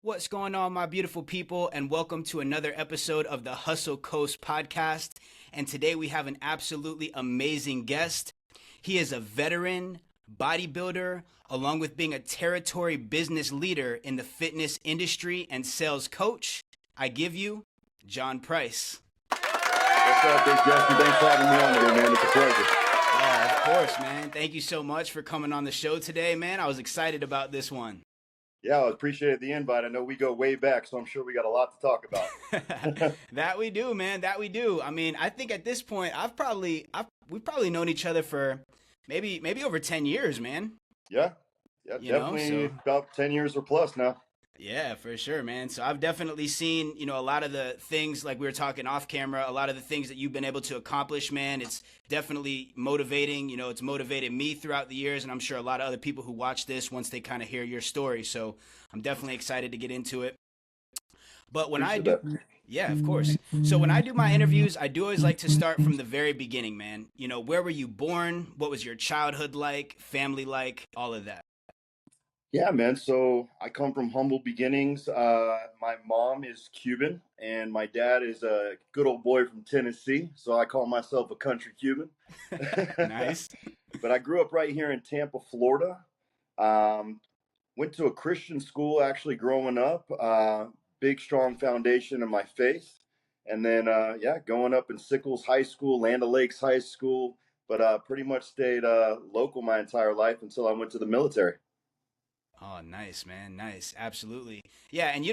What's going on, my beautiful people, and welcome to another episode of the Hustle Coast podcast. And today we have an absolutely amazing guest. He is a veteran bodybuilder, along with being a territory business leader in the fitness industry and sales coach. I give you John Price. What's up, Big Justin? Thanks for having me on today, man. It's a pleasure. Yeah, of course, man. Thank you so much for coming on the show today, man. I was excited about this one. Yeah, I appreciate the invite. I know we go way back, so I'm sure we got a lot to talk about. That we do, man. That we do. I mean, I think at this point, we've probably known each other for maybe over 10 years, man. Yeah, You know, definitely so about 10 years or plus now. yeah, for sure, man. So I've definitely seen, a lot of the things like we were talking off camera, a lot of the things that you've been able to accomplish, man. It's definitely motivating. It's motivated me throughout the years, and I'm sure a lot of other people who watch this once they kind of hear your story. So I'm definitely excited to get into it. But when I Appreciate do, that. yeah, of course. So when I do my interviews, I do always like to start from the very beginning, man. Where were you born? What was your childhood like, family like, all of that? Yeah, man. So I come from humble beginnings. My mom is Cuban, and my dad is a good old boy from Tennessee. So I call myself a country Cuban. Nice. But I grew up right here in Tampa, Florida. Um, Went to a Christian school actually growing up. Big, strong foundation in my faith. And then, going up in Sickles High School, Land O'Lakes High School, but pretty much stayed local my entire life until I went to the military. Oh, nice, man. Nice. Absolutely. Yeah. And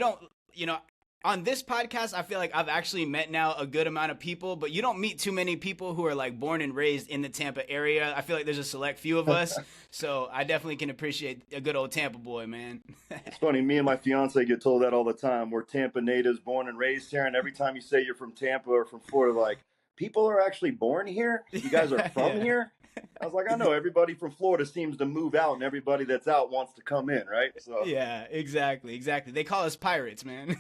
on this podcast, I feel like I've actually met now a good amount of people, but you don't meet too many people who are like born and raised in the Tampa area. I feel like there's a select few of us. So I definitely can appreciate a good old Tampa boy, man. It's funny, me and my fiance get told that all the time. We're Tampa natives, born and raised here. And every time you say you're from Tampa or from Florida, like, people are actually born here? You guys are from Yeah. here? I was like, I know everybody from Florida seems to move out, and everybody that's out wants to come in, right? So, Yeah, exactly. Exactly. They call us pirates, man.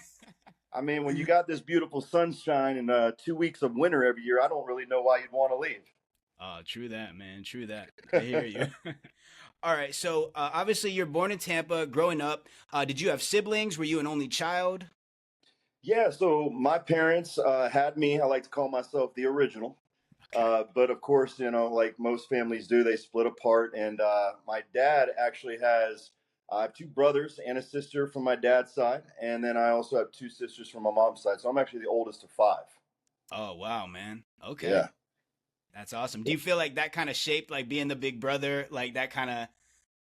I mean, when you got this beautiful sunshine and 2 weeks of winter every year, I don't really know why you'd want to Oh, true that, man. True that. I hear you. All right. So obviously, you're born in Tampa. Growing up, did you have siblings? Were you an only child? Yeah, so my parents had me. I like to call myself the original. Okay. But of course, like most families do, they split apart. And my dad actually has, I have two brothers and a sister from my dad's side. And then I also have two sisters from my mom's side. So I'm actually the oldest of five. Oh, wow, man. Okay. Yeah. That's awesome. Do you feel like that kind of shaped, like being the big brother, like that kind of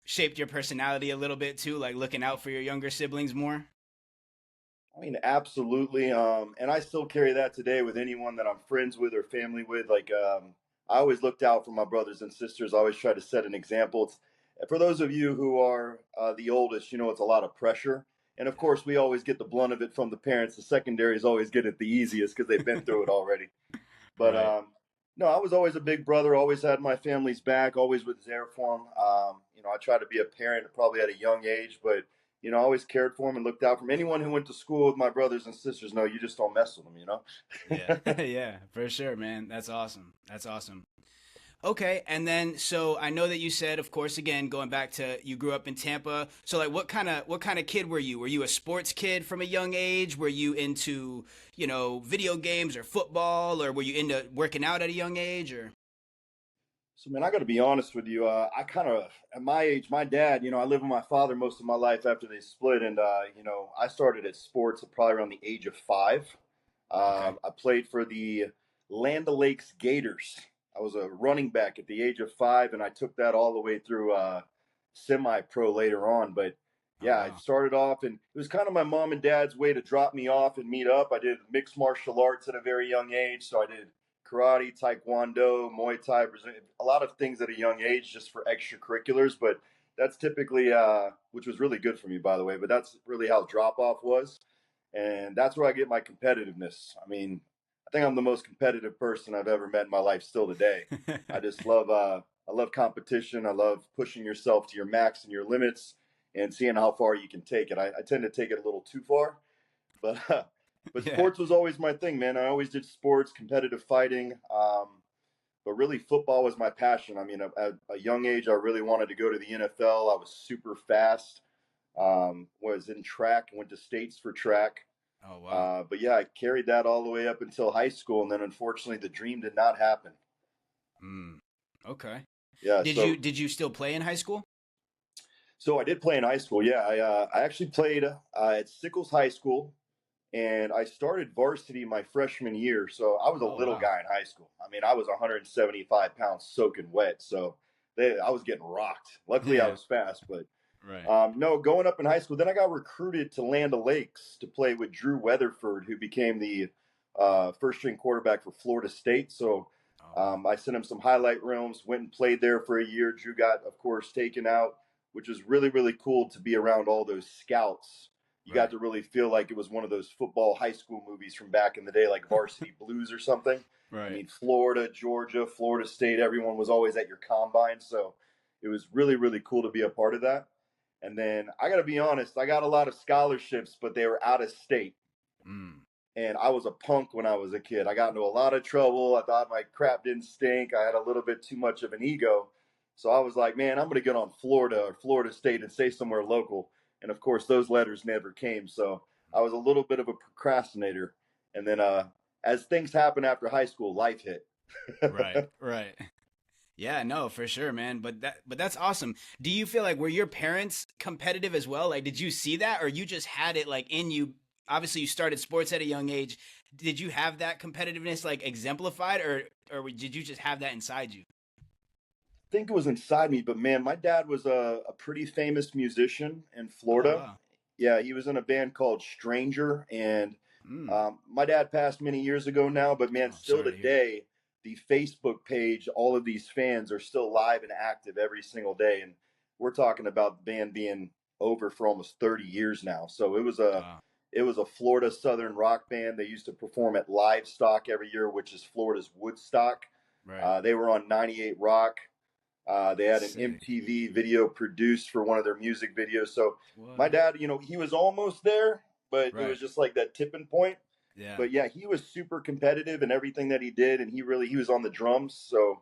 shaped your personality a little bit too, like looking out for your younger siblings more? I mean, absolutely. And I still carry that today with anyone that I'm friends with or family with. Like, I always looked out for my brothers and sisters. I always try to set an example. For those of you who are the oldest, it's a lot of pressure. And of course, we always get the blunt of it from the parents. The secondaries always get it the easiest because they've been through it already. But Right. no, I was always a big brother, always had my family's back, always was there for them. I tried to be a parent probably at a young age, but, I always cared for them and looked out for them. Anyone who went to school with my brothers and sisters, no, you just don't mess with Yeah. them. Yeah, for sure, man. That's awesome. That's awesome. Okay, and then so I know that you said, of course, again, going back to you grew up in Tampa. So like what kind of kid were you? Were you a sports kid from a young age? Were you into, video games or football, or were you into working out at a young age or So, man, I got to be honest with you. I kind of, at my age, my dad, I lived with my father most of my life after they split. And, I started at sports probably around the age of 5. Okay. I played for the Land O'Lakes Gators. I was a running back at the age of 5, and I took that all the way through semi-pro later on. But Oh yeah, I wow. started off, and it was kind of my mom and dad's way to drop me off and meet up. I did mixed martial arts at a very young age, so I did karate, taekwondo, Muay Thai, Brazilian, a lot of things at a young age just for extracurriculars. But that's typically, which was really good for me, by the way. But that's really how drop off was, and that's where I get my competitiveness. I mean, I think I'm the most competitive person I've ever met in my life still today. I just love I love competition. I love pushing yourself to your max and your limits and seeing how far you can take it. I tend to take it a little too far, but but Yeah. sports was always my thing, man. I always did sports, competitive fighting. But really, football was my passion. I mean, at a young age, I really wanted to go to the NFL. I was super fast. Was in track, went to states for track. Oh wow. But yeah, I carried that all the way up until high school, and then unfortunately the dream did not happen. Mm. Okay. Yeah, Did so you still play in high school? I did play in high school. Yeah, I actually played at Sickles High School, and I started varsity my freshman year. So I was a Oh little wow. guy in high school. I mean, I was 175 pounds soaking wet, so I was getting rocked. Luckily, I Yeah. was fast, but Right. no, going up in high school, then I got recruited to Land O'Lakes to play with Drew Weatherford, who became the first string quarterback for Florida State. So Oh wow. I sent him some highlight reels, went and played there for a year. Drew got, of course, taken out, which was really, really cool to be around all those scouts. You got Right. to really feel like it was one of those football high school movies from back in the day, like Varsity Blues or something. I Right. mean, Florida, Georgia, Florida State, everyone was always at your combine. So it was really, really cool to be a part of that. And then I got to be honest, I got a lot of scholarships, but they were out of state. Mm. And I was a punk when I was a kid. I got into a lot of trouble. I thought my crap didn't stink. I had a little bit too much of an ego. So I was like, man, I'm going to get on Florida or Florida State and stay somewhere local. And of course, those letters never came. So I was a little bit of a procrastinator. And then as things happen after high school, life hit. Right. Right. Yeah, no, for sure, man. But that's awesome. Do you feel like were your parents competitive as well? Like did you see that or you just had it like in you? Obviously you started sports at a young age. Did you have that competitiveness like exemplified or did you just have that inside you? Think it was inside me, but man, my dad was a pretty famous musician in Oh, Florida. wow. Yeah, he was in a band called Stranger, and Mm. my dad passed many years ago now. But man, Oh, still sorry to hear. today, the Facebook page, all of these fans are still live and active every single day, and we're talking about the band being over for almost 30 years now. So Wow. it was a Florida Southern rock band. They used to perform at Livestock every year, which is Florida's Woodstock. Right. They were on 98 Rock. They had an Sick. MTV video produced for one of their music videos. So my What? dad, he was almost there, but it was Right. just like that tipping point. Yeah. But yeah, he was super competitive in everything that he did, and he was on the drums. So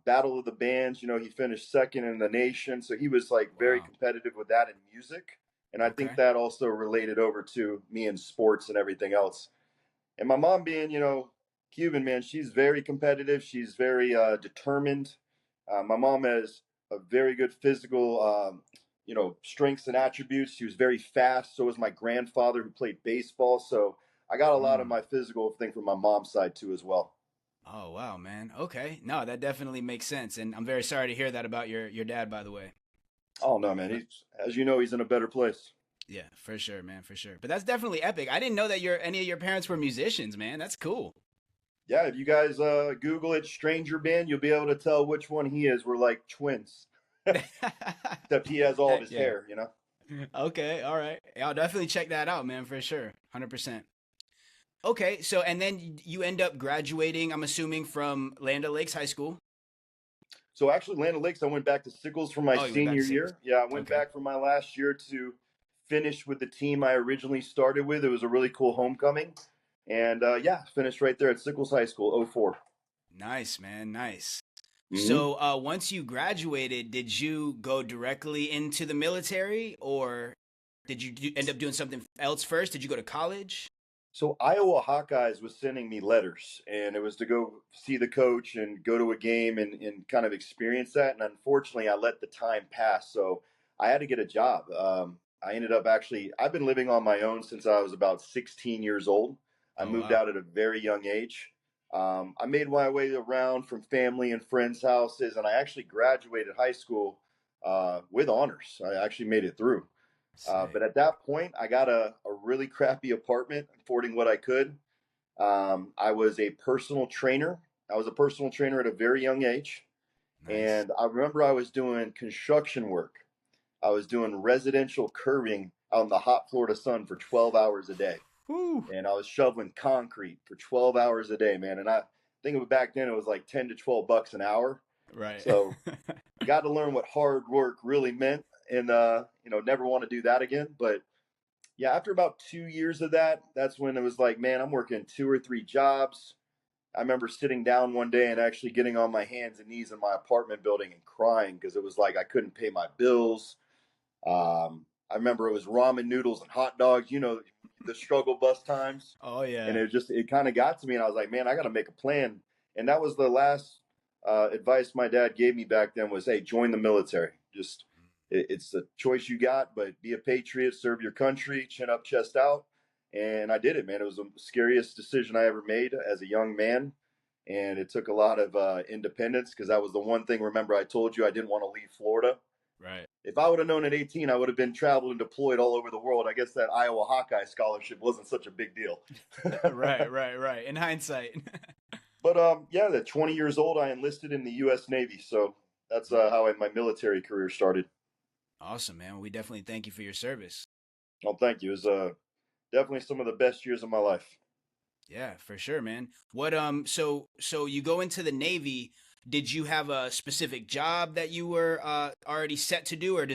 Battle of the Bands, he finished second in the nation. So he was like very Wow. competitive with that in music, and I think Okay. that also related over to me in sports and everything else. And my mom being, Cuban, man, she's very competitive. She's very determined. My mom has a very good physical, strengths and attributes. She was very fast. So was my grandfather who played baseball. So I got a lot of Mm. my physical thing from my mom's side too, as well. Oh, wow, man. Okay. No, that definitely makes sense. And I'm very sorry to hear that about your dad, by the way. Oh no, man. But He's, as you know, he's in a better place. yeah, for sure, man, for sure. But that's definitely epic. I didn't know that any of your parents were musicians, man. That's cool. Yeah, if you guys Google it, Stranger Band, you'll be able to tell which one he is. We're like twins, except he has all of Heck his yeah. hair. Okay, all right. I'll definitely check that out, man, for sure. 100%. Okay, so and then you end up graduating, I'm assuming, from Land O'Lakes High School. So actually, Land O'Lakes, I went back to Sickles for my Oh, you went back senior to Sickles. year. Yeah, I went Okay. back for my last year to finish with the team I originally started with. It was a really cool homecoming, and yeah, finished right there at Sickles High School, '04. Nice, man. Nice. Mm-hmm. So, once you graduated, did you go directly into the military or did you end up doing something else first? Did you go to college? So Iowa Hawkeyes was sending me letters, and it was to go see the coach and go to a game and kind of experience that. And unfortunately, I let the time pass, so I had to get a job. I ended up actually, I've been living on my own since I was about 16 years old. I Oh, moved wow. out at a very young age. I made my way around from family and friends' houses, and I actually graduated high school with honors. I actually made it through. But Sick. at that point, I got a really crappy apartment, affording what I could. I was a personal trainer. I was a personal trainer at a very young age. Nice. And I remember I was doing construction work. I was doing residential curving out in the hot Florida sun for 12 hours a day. Whew. And I was shoveling concrete for 12 hours a day, man. And I think of it back then, it was like 10 to 12 bucks an hour. Right. So got to learn what hard work really meant and, never want to do that again. But yeah, after about 2 years of that, that's when it was like, man, I'm working two or three jobs. I remember sitting down one day and actually getting on my hands and knees in my apartment building and crying because it was like I couldn't pay my bills. I remember it was ramen noodles and hot dogs, the struggle bus times. Oh And yeah. it kind of got to me, and I was like, man, I got to make a plan. And that was the last advice my dad gave me back then was, hey, join the military. Just it's a choice you got, but be a patriot, serve your country, chin up, chest out. And I did it, man. It was the scariest decision I ever made as a young man. And it took a lot of independence because that was the one thing. Remember, I told you I didn't want to leave Florida. Right. If I would have known at 18, I would have been traveled and deployed all over the world. I guess that Iowa Hawkeye scholarship wasn't such a big deal. Right. In hindsight. But yeah, at 20 years old, I enlisted in the U.S. Navy. So that's how my military career started. Awesome, man. We definitely thank you for your service. Oh, thank you. It was definitely some of the best years of my life. Yeah, for sure, man. What so you go into the Navy. Did you have a specific job that you were already set to do, or do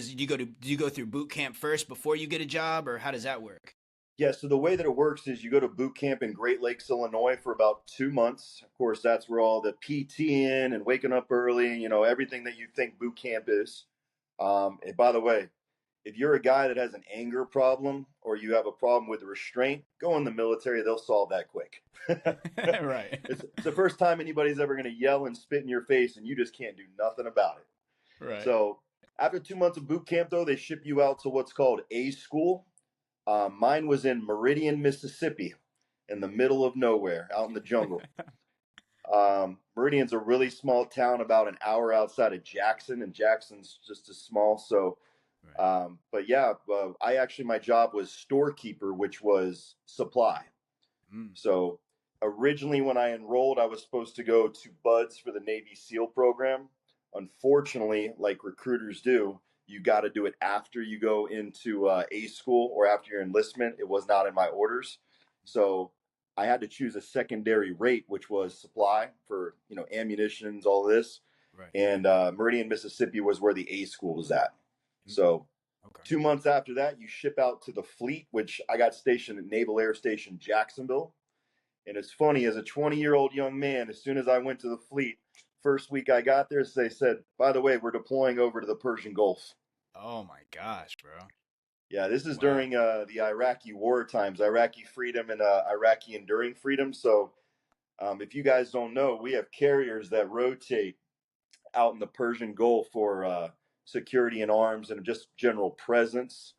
you go through boot camp first before you get a job, or how does that work? Yeah, so the way that it works is you go to boot camp in Great Lakes, Illinois for about 2 months. Of course, that's where all the PT in and waking up early, everything that you think boot camp is. And by the way, if you're a guy that has an anger problem or you have a problem with restraint, go in the military. They'll solve that quick. Right. It's the first time anybody's ever going to yell and spit in your face, and you just can't do nothing about it. Right. So after 2 months of boot camp, though, they ship you out to what's called A school. Mine was in Meridian, Mississippi, in the middle of nowhere, out in the jungle. Meridian's a really small town, about an hour outside of Jackson, and Jackson's just as small. So, Right. but yeah, my job was storekeeper, which was supply. Mm. So originally, when I enrolled, I was supposed to go to Buds for the Navy SEAL program. Unfortunately, like recruiters do, you got to do it after you go into A school or after your enlistment. It was not in my orders. So I had to choose a secondary rate, which was supply for, ammunitions, all this. Right. And Meridian, Mississippi was where the A school was at. Mm. So Okay. 2 months after that, you ship out to the fleet, which I got stationed at Naval Air Station Jacksonville. And it's funny, as a 20-year-old young man, as soon as I went to the fleet, first week I got there, they said, by the way, we're deploying over to the Persian Gulf. Oh my gosh, bro. Yeah, this is Wow. during the Iraqi war times, Iraqi freedom and Iraqi enduring freedom. So if you guys don't know, we have carriers that rotate out in the Persian Gulf for security and arms and just general presence.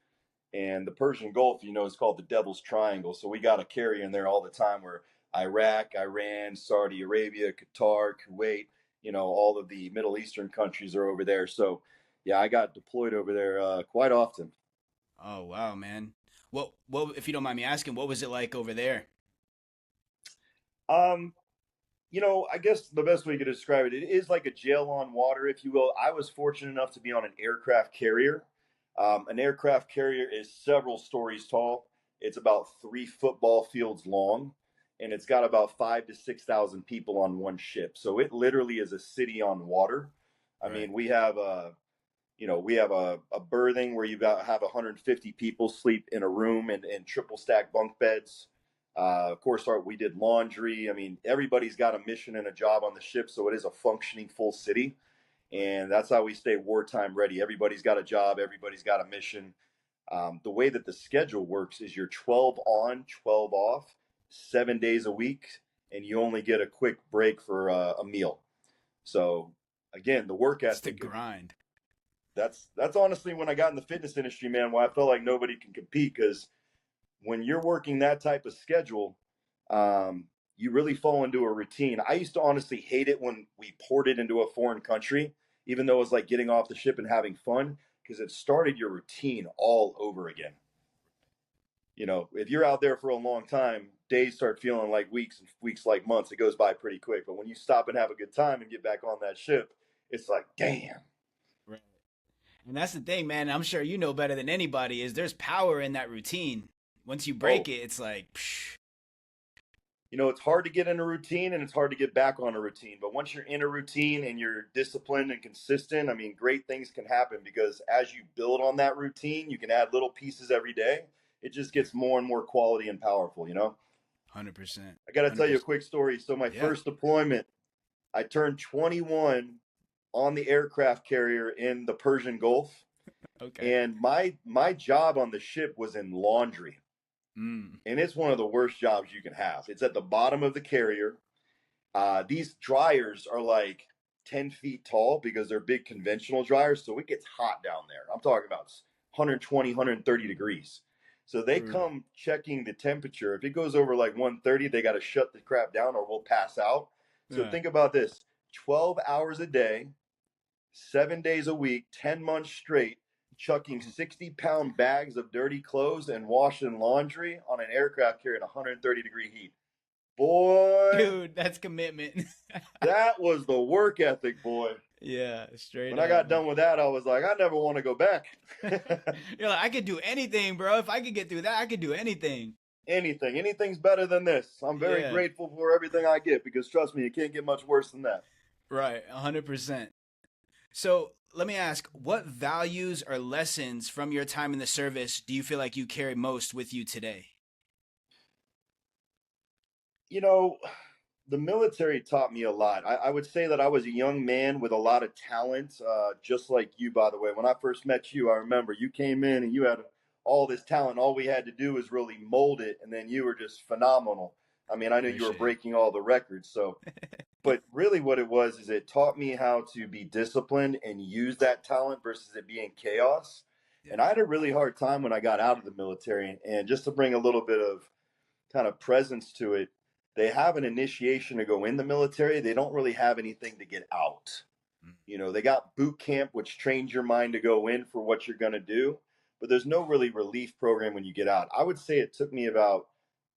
And the Persian Gulf, is called the Devil's Triangle. So we got a carrier in there all the time where Iraq, Iran, Saudi Arabia, Qatar, Kuwait, all of the Middle Eastern countries are over there. So yeah, I got deployed over there quite often. Oh wow, man. What if you don't mind me asking, what was it like over there? Um, I guess the best way to describe it, it is like a jail on water, if you will. I was fortunate enough to be on an aircraft carrier. An aircraft carrier is several stories tall. It's about 3 football fields long, and it's got about 5 to 6,000 people on one ship. So it literally is a city on water. I Right. mean, we have a berthing where have 150 people sleep in a room and triple stack bunk beds. Of course, we did laundry. I mean, everybody's got a mission and a job on the ship, so it is a functioning full city, Right. and that's how we stay wartime ready. Everybody's got a job, everybody's got a mission. The way that the schedule works is you're 12 on, 12 off, 7 days a week, and you only get a quick break for a meal. So again, the work It's the ethic. grind. That's honestly when I got in the fitness industry, man. Why I felt like nobody can compete because when you're working that type of schedule, you really fall into a routine. I used to honestly hate it when we ported into a foreign country, even though it was like getting off the ship and having fun, because it started your routine all over again. If you're out there for a long time, days start feeling like weeks and weeks like months. It goes by pretty quick. But when you stop and have a good time and get back on that ship, it's like, damn. Right. And that's the thing, man. I'm sure you know better than anybody is there's power in that routine. Once you break Oh, it, it's like, psh, it's hard to get in a routine and it's hard to get back on a routine. But once you're in a routine and you're disciplined and consistent, I mean, great things can happen because as you build on that routine, you can add little pieces every day. It just yeah, gets more and more quality and powerful. 100%. I got to tell you a 100%. quick story. So, my Yeah. first deployment, I turned 21 on the aircraft carrier in the Persian Gulf. Okay. And my job on the ship was in laundry. Mm. And it's one of the worst jobs you can have. It's at the bottom of the carrier. These dryers are like 10 feet tall because they're big conventional dryers. So it gets hot down there. I'm talking about 120, 130 degrees. So they Brutal. come checking the temperature. If it goes over like 130, they got to shut the crap down or we'll pass out. So Yeah. think about this: 12 hours a day, 7 days a week, 10 months straight, chucking 60-pound bags of dirty clothes and washing laundry on an aircraft carrying 130-degree heat. Boy, Dude, that's commitment. that was the work ethic, boy. Yeah, straight When I up. got done with that, I was like, I never want to go back. You're like, I could do anything, bro. If I could get through that, I could do anything. Anything's better than this. I'm very Yeah, grateful for everything I get because trust me, it can't get much worse than that. right. 100%. So let me ask, what values or lessons from your time in the service do you feel like you carry most with you today? You know, the military taught me a lot. I would say that I was a young man with a lot of talent, just like you, by the way. When I first met you, I remember you came in and you had all this talent. All we had to do was really mold it, and then you were just phenomenal. I mean, I knew you were Appreciate breaking all the records. So, it. but really, what it was is it taught me how to be disciplined and use that talent versus it being chaos. Yeah. And I had a really hard time when I got out of the military. And just to bring a little bit of kind of presence to it, they have an initiation to go in the military. They don't really have anything to get out. Mm. You know, they got boot camp, which trains your mind to go in for what you're going to do, but there's no really relief program when you get out. I would say it took me about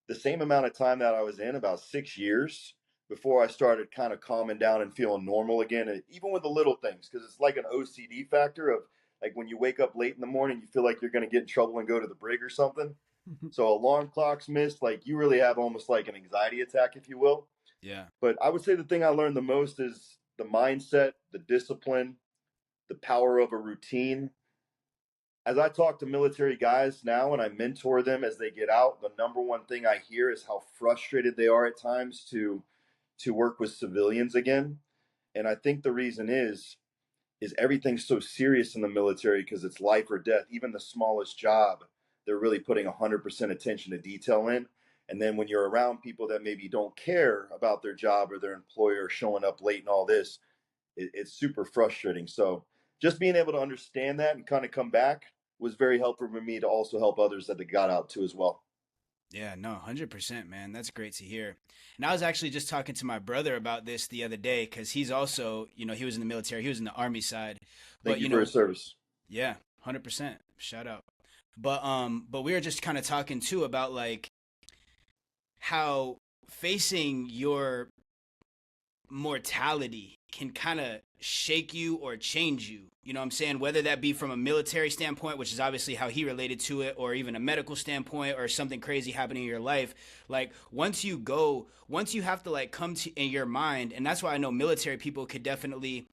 the same amount of time that I was in, about 6 years, before I started kind of calming down and feeling normal again, even with the little things, because it's like an OCD factor of like when you wake up late in the morning, you feel like you're going to get in trouble and go to the brig or something. So alarm clocks missed, like you really have almost like an anxiety attack, if you will. Yeah. But I would say the thing I learned the most is the mindset, the discipline, the power of a routine. As I talk to military guys now and I mentor them as they get out, the number one thing I hear is how frustrated they are at times to work with civilians again. And I think the reason is everything's so serious in the military because it's life or death. Even the smallest job, they're really putting 100% attention to detail in. And then when you're around people that maybe don't care about their job or their employer showing up late and all this, it's super frustrating. So just being able to understand that and kind of come back was very helpful for me to also help others that they got out to as well. Yeah, no, 100%, man. That's great to hear. And I was actually just talking to my brother about this the other day because he's also, he was in the military, he was in the army side. Thank But, you for your service. yeah, 100%. Shout out. But we were just kind of talking too about like how facing your mortality can kind of shake you or change you. You know what I'm saying? Whether that be from a military standpoint, which is obviously how he related to it, or even a medical standpoint or something crazy happening in your life. Like once you have to like come to in your mind, and that's why I know military people could definitely,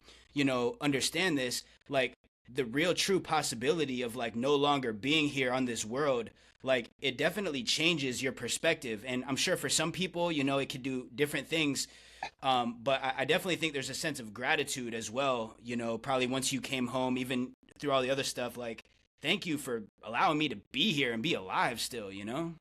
understand this, like the real true possibility of like no longer being here on this world, like it definitely changes your perspective. And I'm sure for some people, it could do different things, but I definitely think there's a sense of gratitude as well. Probably once you came home, even through all the other stuff, like, thank you for allowing me to be here and be alive still. You know,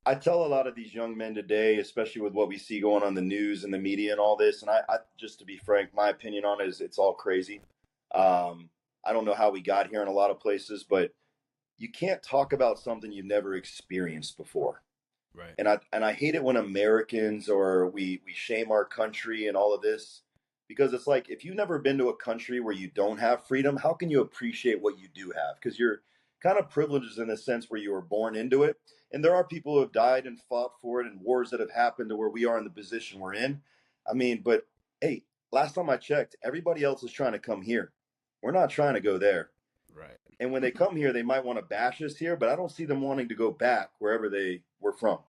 I tell a lot of these young men today, especially with what we see going on the news and the media and all this, and I just to be frank, my opinion on it is it's all crazy. I don't know how we got here in a lot of places, but you can't talk about something you've never experienced before. Right. And I hate it when Americans or we shame our country and all of this because it's like if you've never been to a country where you don't have freedom, how can you appreciate what you do have? Because you're kind of privileged in a sense where you were born into it. And there are people who have died and fought for it and wars that have happened to where we are in the position we're in. I mean, but hey, last time I checked, everybody else is trying to come here. We're not trying to go there. Right. And when they come here, they might want to bash us here, but I don't see them wanting to go back wherever they were from.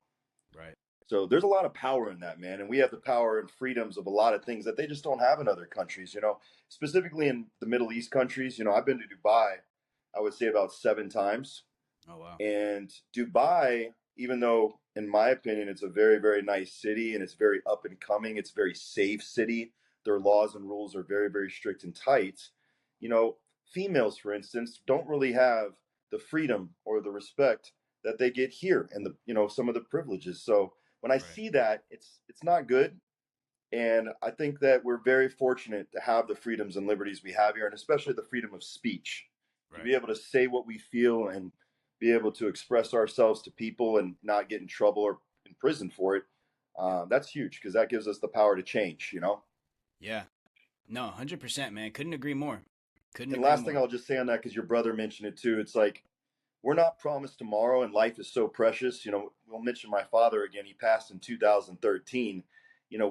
Right. So there's a lot of power in that, man. And we have the power and freedoms of a lot of things that they just don't have in other countries, specifically in the Middle East countries. I've been to Dubai, I would say about 7 times. Oh wow. And Dubai, even though, in my opinion, it's a very, very nice city and it's very up and coming, it's a very safe city. their laws and rules are very, very strict and tight. Females, for instance, don't really have the freedom or the respect that they get here, and some of the privileges. So when I Right. see that, it's not good. And I think that we're very fortunate to have the freedoms and liberties we have here, and especially the freedom of speech, to Right. be able to say what we feel and be able to express ourselves to people and not get in trouble or in prison for it. Yeah. That's huge because that gives us the power to change. Yeah. No, 100%, man. Couldn't agree more. Couldn't And agree last thing more. I'll just say on that, because your brother mentioned it too, it's like we're not promised tomorrow, and life is so precious. We'll mention my father again. He passed in 2013.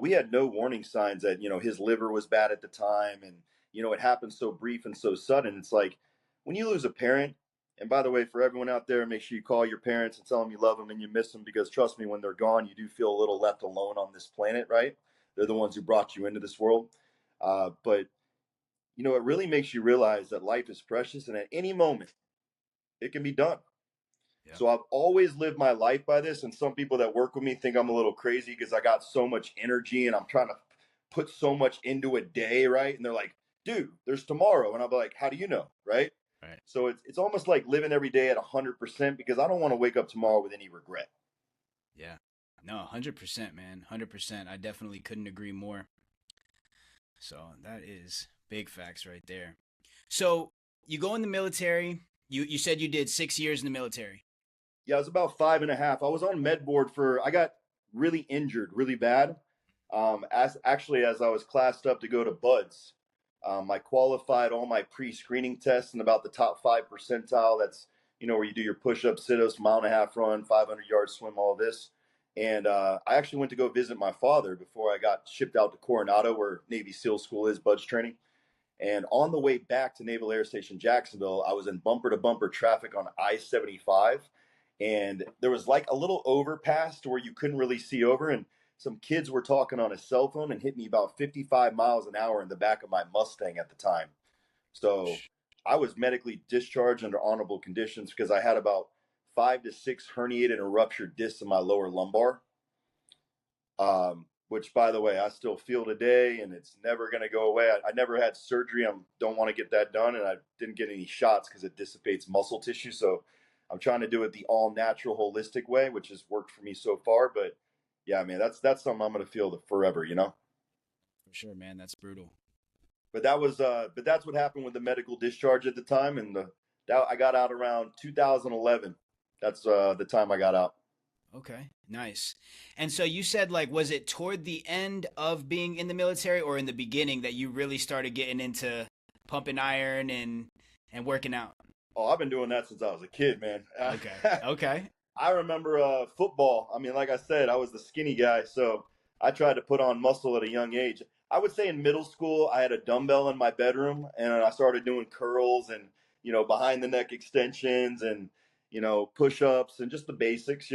We had no warning signs that his liver was bad at the time, and it happened so brief and so sudden. It's like when you lose a parent. And by the way, for everyone out there, make sure you call your parents and tell them you love them and you miss them, because trust me, when they're gone, you do feel a little left alone on this planet, right? They're the ones who brought you into this world. But it really makes you realize that life is precious, and at any moment it can be done. Yeah. So I've always lived my life by this. And some people that work with me think I'm a little crazy because I got so much energy and I'm trying to put so much into a day, right? And they're like, dude, there's tomorrow. And I'll be like, how do you know? Right. Right. So it's almost like living every day at 100% because I don't want to wake up tomorrow with any regret. Yeah. No, 100%, man. 100%. I definitely couldn't agree more. So that is big facts right there. So you go in the military. You said you did 6 years in the military. Yeah, it was about 5.5. I was on med board I got really injured really bad. As I was classed up to go to Buds, I qualified all my pre-screening tests in about the top 5 percentile. That's where you do your push-ups, sit-ups, mile-and-a-half run, 500 yard swim, all this. And I actually went to go visit my father before I got shipped out to Coronado, where Navy SEAL School is, Buds training. And on the way back to Naval Air Station Jacksonville, I was in bumper to bumper traffic on I-75. And there was like a little overpass to where you couldn't really see over. And some kids were talking on a cell phone and hit me about 55 miles an hour in the back of my Mustang at the time. So I was medically discharged under honorable conditions because I had about 5 to 6 herniated and ruptured discs in my lower lumbar. Which, by the way, I still feel today, and it's never going to go away. I never had surgery. I don't want to get that done, and I didn't get any shots because it dissipates muscle tissue. So I'm trying to do it the all natural, holistic way, which has worked for me so far. But yeah, man, that's something I'm going to feel forever. For sure, man. That's brutal. But that's what happened with the medical discharge at the time, and I got out around 2011. That's the time I got out. Okay, nice. And so you said, like, was it toward the end of being in the military or in the beginning that you really started getting into pumping iron and working out? Oh, I've been doing that since I was a kid, man. Okay. Okay. I remember football. I mean, like I said, I was the skinny guy, so I tried to put on muscle at a young age. I would say in middle school, I had a dumbbell in my bedroom, and I started doing curls and behind the neck extensions and push ups and just the basics.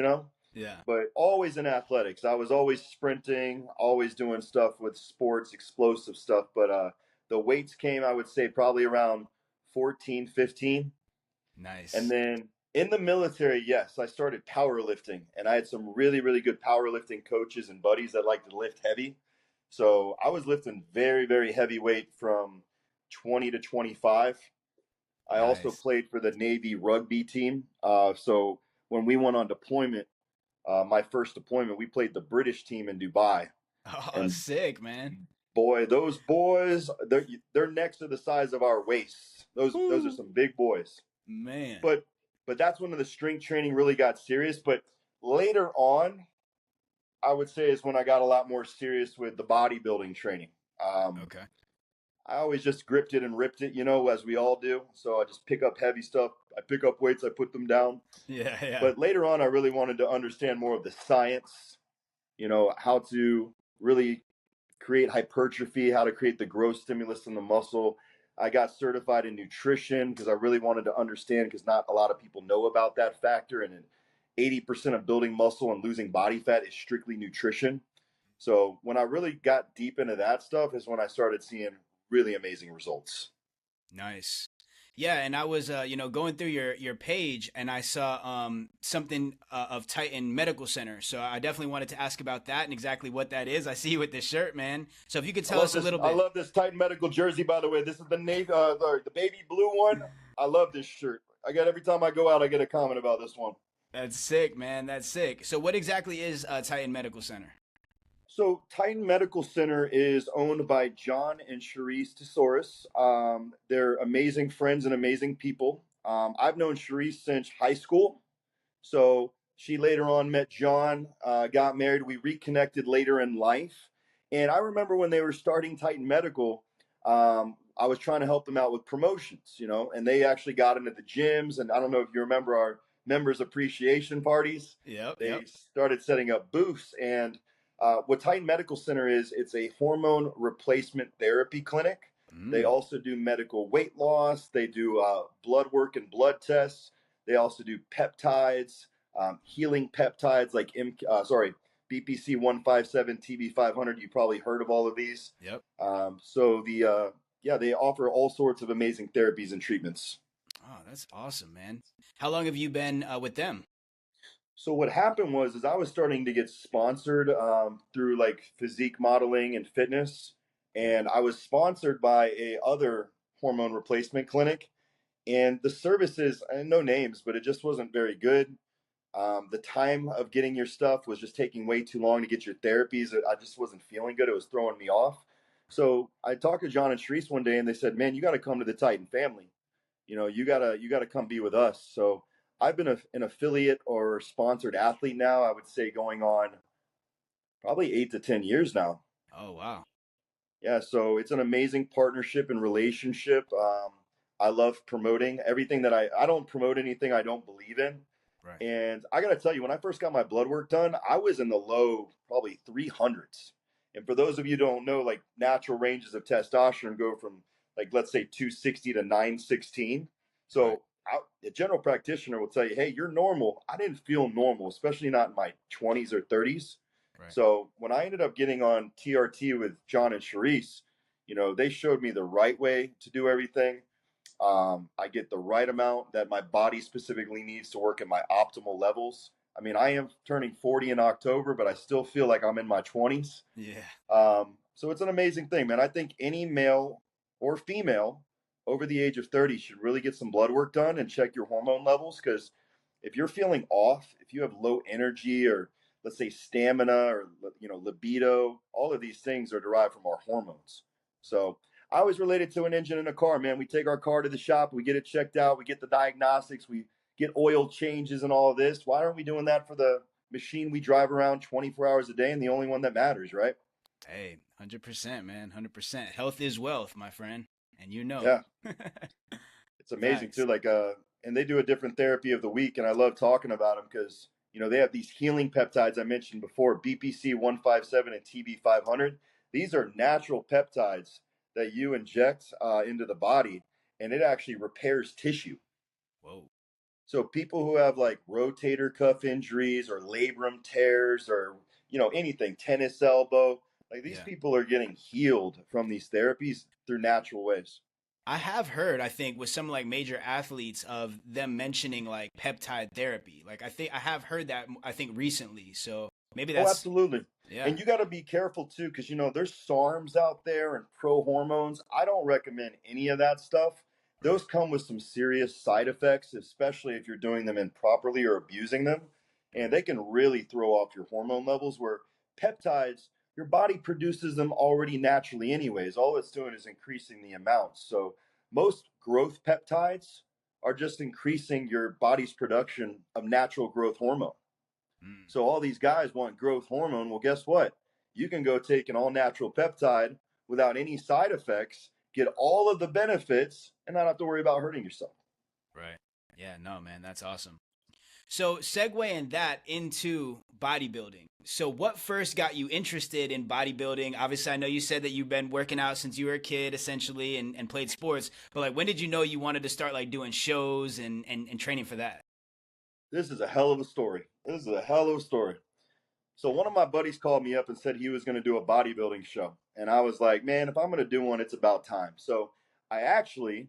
Yeah. But always in athletics, I was always sprinting, always doing stuff with sports, explosive stuff. But the weights came, I would say, probably around 14, 15. And Nice. then in the military, yes, I started powerlifting, and I had some really, really good powerlifting coaches and buddies that like to lift heavy. So I was lifting very, very heavy weight from 20 to 25. I also Nice. played for the Navy rugby team. So when we went on deployment, my first deployment, we played the British team in Dubai. Oh, And sick, man. boy, those boys, their necks are the size of our waists. Those are Woo. some big boys. Man. But that's when the strength training really got serious. But later on, I would say is when I got a lot more serious with the bodybuilding training. Okay. I always just gripped it and ripped it, as we all do. So I just pick up heavy stuff. I pick up weights, I put them down. Yeah, yeah. But later on, I really wanted to understand more of the science, how to really create hypertrophy, how to create the growth stimulus in the muscle. I got certified in nutrition because I really wanted to understand, because not a lot of people know about that factor. And 80% of building muscle and losing body fat is strictly nutrition. So when I really got deep into that stuff is when I started seeing really amazing results. Nice. Yeah, and I was going through your page and I saw something of Titan Medical Center. So I definitely wanted to ask about that and exactly what that is. I see you with this shirt, man. So if you could I tell love us a this. little I bit. love this Titan Medical jersey, by the way. This is the navy, the baby blue one. I love this shirt. I get every time I go out, I get a comment about this one. That's sick, man. That's sick. So what exactly is Titan Medical Center? So Titan Medical Center is owned by John and Charisse Tesoris. They're amazing friends and amazing people. I've known Charisse since high school. So she later on met John, got married. We reconnected later in life. And I remember when they were starting Titan Medical, I was trying to help them out with promotions, and they actually got into the gyms. And I don't know if you remember our members appreciation parties. Yep, They yep. started setting up booths. And what Titan Medical Center is, it's a hormone replacement therapy clinic. They Mm, also do medical weight loss. They do blood work and blood tests. They also do peptides, healing peptides like BPC 157, TB 500. You probably heard of all of these. yep. They offer all sorts of amazing therapies and treatments. Oh, that's awesome, man. How long have you been with them? So what happened was, is I was starting to get sponsored through like physique modeling and fitness, Yeah. and I was sponsored by a other hormone replacement clinic, and the services, no names, but it just wasn't very good. The time of getting your stuff was just taking way too long to get your therapies. I just wasn't feeling good. It was throwing me off. So I talked to John and Sharice one day, and they said, "Man, you got to come to the Titan family. You gotta come be with us." So I've been an affiliate or sponsored athlete now. I would say going on probably 8 to 10 years now. Oh, wow. Yeah, so it's an amazing partnership and relationship. I love promoting everything that I don't promote anything I don't believe in. Right. And I got to tell you, when I first got my blood work done, I was in the low, probably 300s. And for those of you who don't know, like natural ranges of testosterone go from like, let's say 260 to 916. Right. So a general practitioner will tell you, hey, you're normal. I didn't feel normal, especially not in my 20s or 30s. Right. So when I ended up getting on TRT with John and Sharice, they showed me the right way to do everything. I get the right amount that my body specifically needs to work at my optimal levels. I mean, I am turning 40 in October, but I still feel like I'm in my 20s. Yeah. So it's an amazing thing, man. I think any male or female over the age of 30 should really get some blood work done and check your hormone levels, because if you're feeling off, if you have low energy or let's say stamina or libido, all of these things are derived from our hormones. So I was related to an engine in a car, man. We take our car to the shop, we get it checked out, we get the diagnostics, we get oil changes and all of this. Why aren't we doing that for the machine we drive around 24 hours a day and the only one that matters, right? Hey, 100%, man. 100%. Health is wealth, my friend. And you know. Yeah, it's amazing Facts. too. Like, and they do a different therapy of the week, and I love talking about them because they have these healing peptides I mentioned before, BPC 157 and TB 500. These are natural peptides that you inject into the body, and it actually repairs tissue. Whoa. So people who have like rotator cuff injuries or labrum tears or anything, tennis elbow, like these Yeah. people are getting healed from these therapies through natural ways. I have heard, I think, with some like major athletes of them mentioning like peptide therapy. Like I think I have heard that I think recently. So maybe Oh, that's absolutely. yeah. And you got to be careful too, because there's SARMs out there and pro hormones. I don't recommend any of that stuff. Right. Those come with some serious side effects, especially if you're doing them improperly or abusing them. And Right. they can really throw off your hormone levels. Where peptides, your body produces them already naturally, anyways. All it's doing is increasing the amounts. So most growth peptides are just increasing your body's production of natural growth hormone. Mm. So all these guys want growth hormone. Well, guess what? You can go take an all natural peptide without any side effects, get all of the benefits, and not have to worry about hurting yourself. Right. Yeah, no, man, that's awesome. So, segueing that into bodybuilding. So, what first got you interested in bodybuilding? Obviously, I know you said that you've been working out since you were a kid, essentially, and played sports. But like, when did you know you wanted to start like doing shows and training for that? This is a hell of a story. This is a hell of a story. So one of my buddies called me up and said he was going to do a bodybuilding show. And I was like, man, if I'm going to do one, it's about time. So I actually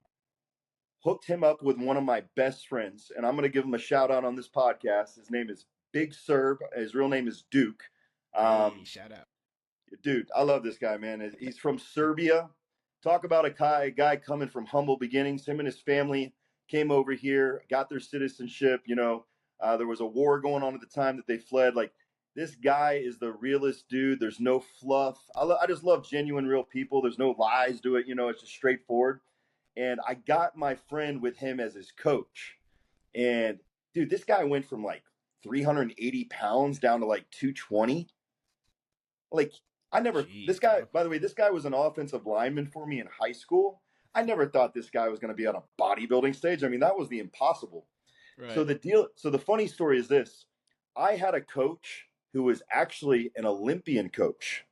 hooked him up with one of my best friends, and I'm going to give him a shout out on this podcast. His name is Big Serb. His real name is Duke. Hey, shout out. Dude, I love this guy, man. He's from Serbia. Talk about a guy coming from humble beginnings. Him and his family came over here, got their citizenship. There was a war going on at the time that they fled. Like, this guy is the realest dude. There's no fluff. I just love genuine, real people. There's no lies to it. It's just straightforward. And I got my friend with him as his coach. And dude, this guy went from like 380 pounds down to like 220. Like, Jeez, this guy, bro. by the way, this guy was an offensive lineman for me in high school. I never thought this guy was going to be on a bodybuilding stage. I mean, that was the impossible. Right. So the funny story is this. I had a coach who was actually an Olympian coach.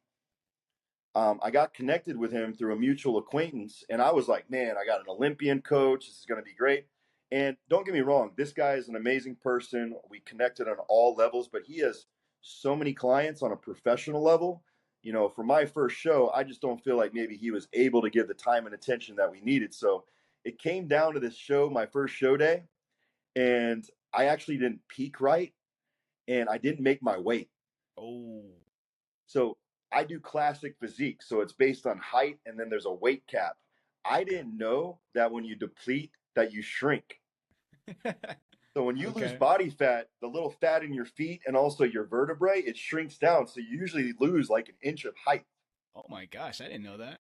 I got connected with him through a mutual acquaintance, and I was like, man, I got an Olympian coach. This is going to be great. And don't get me wrong, this guy is an amazing person. We connected on all levels, but he has so many clients on a professional level. For my first show, I just don't feel like maybe he was able to give the time and attention that we needed. So it came down to this show, my first show day, and I actually didn't peak right, and I didn't make my weight. Oh. So I do classic physique. So it's based on height, and then there's a weight cap. I didn't know that when you deplete that you shrink. So when you lose body fat, the little fat in your feet and also your vertebrae, it shrinks down. So you usually lose like an inch of height. Oh my gosh, I didn't know that.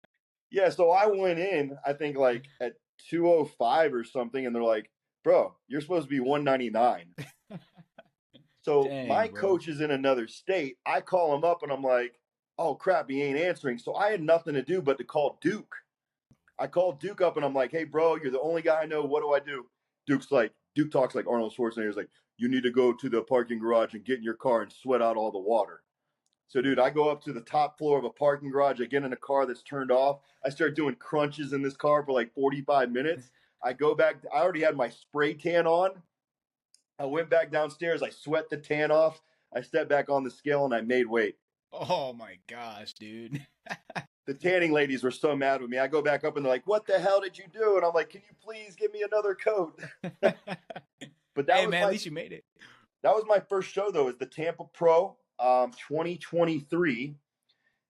Yeah, so I went in, I think like at 205 or something, and they're like, bro, you're supposed to be 199. So Dang, my bro. coach is in another state. I call him up and I'm like, oh crap, he ain't answering. So I had nothing to do but to call Duke. I called Duke up and I'm like, hey, bro, you're the only guy I know. What do I do? Duke talks like Arnold Schwarzenegger. He's like, you need to go to the parking garage and get in your car and sweat out all the water. So, dude, I go up to the top floor of a parking garage. I get in a car that's turned off. I start doing crunches in this car for like 45 minutes. I go back. I already had my spray tan on. I went back downstairs. I sweat the tan off. I stepped back on the scale and I made weight. Oh my gosh, dude. The tanning ladies were so mad with me. I go back up and they're like, what the hell did you do? And I'm like, can you please give me another coat? But hey, man, at least you made it. That was my first show, though, is the Tampa Pro 2023.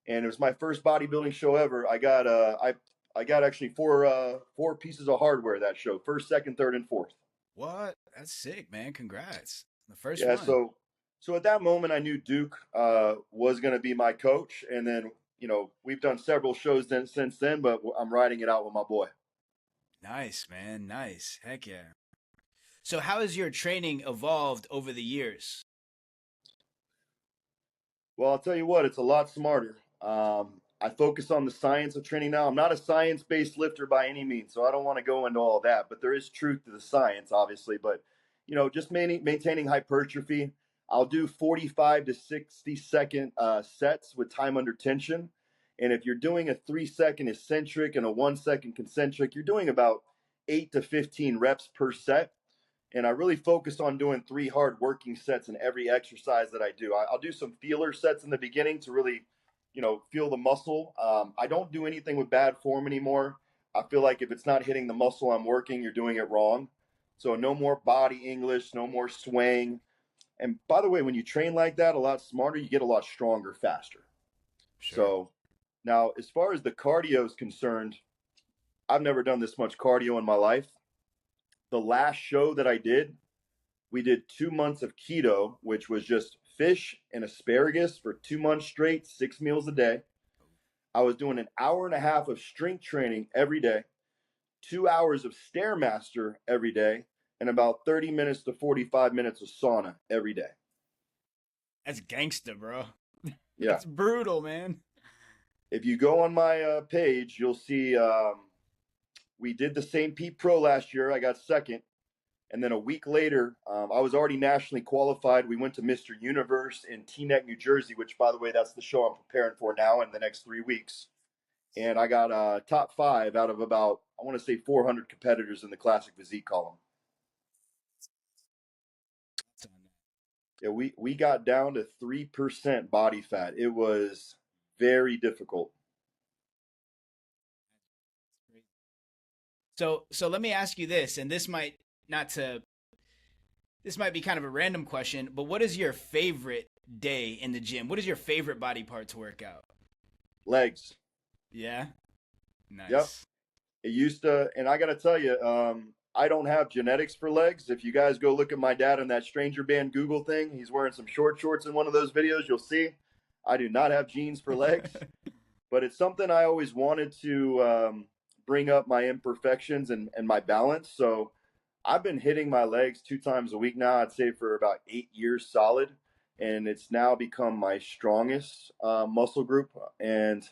And it was my first bodybuilding show ever. I got actually four pieces of hardware that show. First, second, third, and fourth. What? That's sick, man. Congrats. The first Yeah, one. so at that moment I knew Duke was gonna be my coach. And then, we've done several shows since then, but I'm riding it out with my boy. Nice, man. Nice. Heck yeah. So how has your training evolved over the years? Well, I'll tell you what, it's a lot smarter. I focus on the science of training now. I'm not a science-based lifter by any means, so I don't want to go into all that. But there is truth to the science, obviously. But just maintaining hypertrophy. I'll do 45 to 60-second sets with time under tension. And if you're doing a 3-second eccentric and a 1-second concentric, you're doing about 8 to 15 reps per set. And I really focused on doing 3 hard working sets in every exercise that I do. I'll do some feeler sets in the beginning to really, feel the muscle. I don't do anything with bad form anymore. I feel like if it's not hitting the muscle I'm working, you're doing it wrong. So no more body English, no more swaying. And by the way, when you train like that, a lot smarter, you get a lot stronger faster. Sure. So now, as far as the cardio is concerned, I've never done this much cardio in my life. The last show that I did, we did 2 months of keto, which was just fish and asparagus for 2 months straight, 6 meals a day. I was doing an hour and a half of strength training every day, 2 hours of Stairmaster every day, and about 30 minutes to 45 minutes of sauna every day. That's gangster, bro. Yeah. That's brutal, man. If you go on my page, you'll see we did the St. Pete Pro last year. I got second. And then a week later, I was already nationally qualified. We went to Mr. Universe in Teaneck, New Jersey, which, by the way, that's the show I'm preparing for now in the next 3 weeks. And I got top 5 out of about, I want to say 400 competitors in the classic physique column. Yeah, we got down to 3% body fat. It was very difficult. So let me ask you this, and not to this might be kind of a random question, but what is your favorite day in the gym? What is your favorite body part to work out? Legs. Yeah, Yep. nice. It used to, and I got to tell you, I don't have genetics for legs. If you guys go look at my dad in that Stranger Band Google thing, he's wearing some short shorts in one of those videos. You'll see I do not have genes for legs, but it's something I always wanted to bring up my imperfections and my balance. So I've been hitting my legs 2 times a week now, I'd say for about 8 years solid. And it's now become my strongest muscle group. And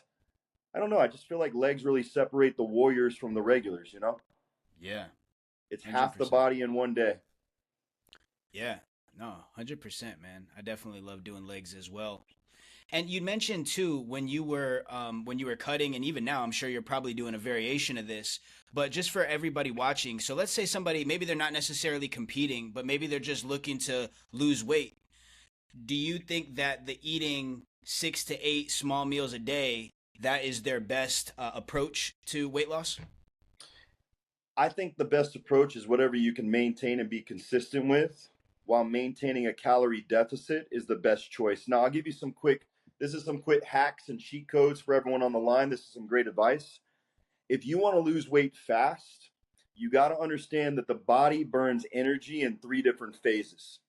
I don't know. I just feel like legs really separate the warriors from the regulars, you know? Yeah, It's half the 100%. body in one day. Yeah, no, 100%, man. I definitely love doing legs as well. And you mentioned too when you were cutting, and even now, I'm sure you're probably doing a variation of this. But just for everybody watching, so let's say somebody maybe they're not necessarily competing, but maybe they're just looking to lose weight. Do you think that the eating 6 to 8 small meals a day that is their best approach to weight loss? I think the best approach is whatever you can maintain and be consistent with while maintaining a calorie deficit is the best choice. Now, I'll give you this is some quick hacks and cheat codes for everyone on the line. This is some great advice. If you want to lose weight fast, you got to understand that the body burns energy in 3 different phases.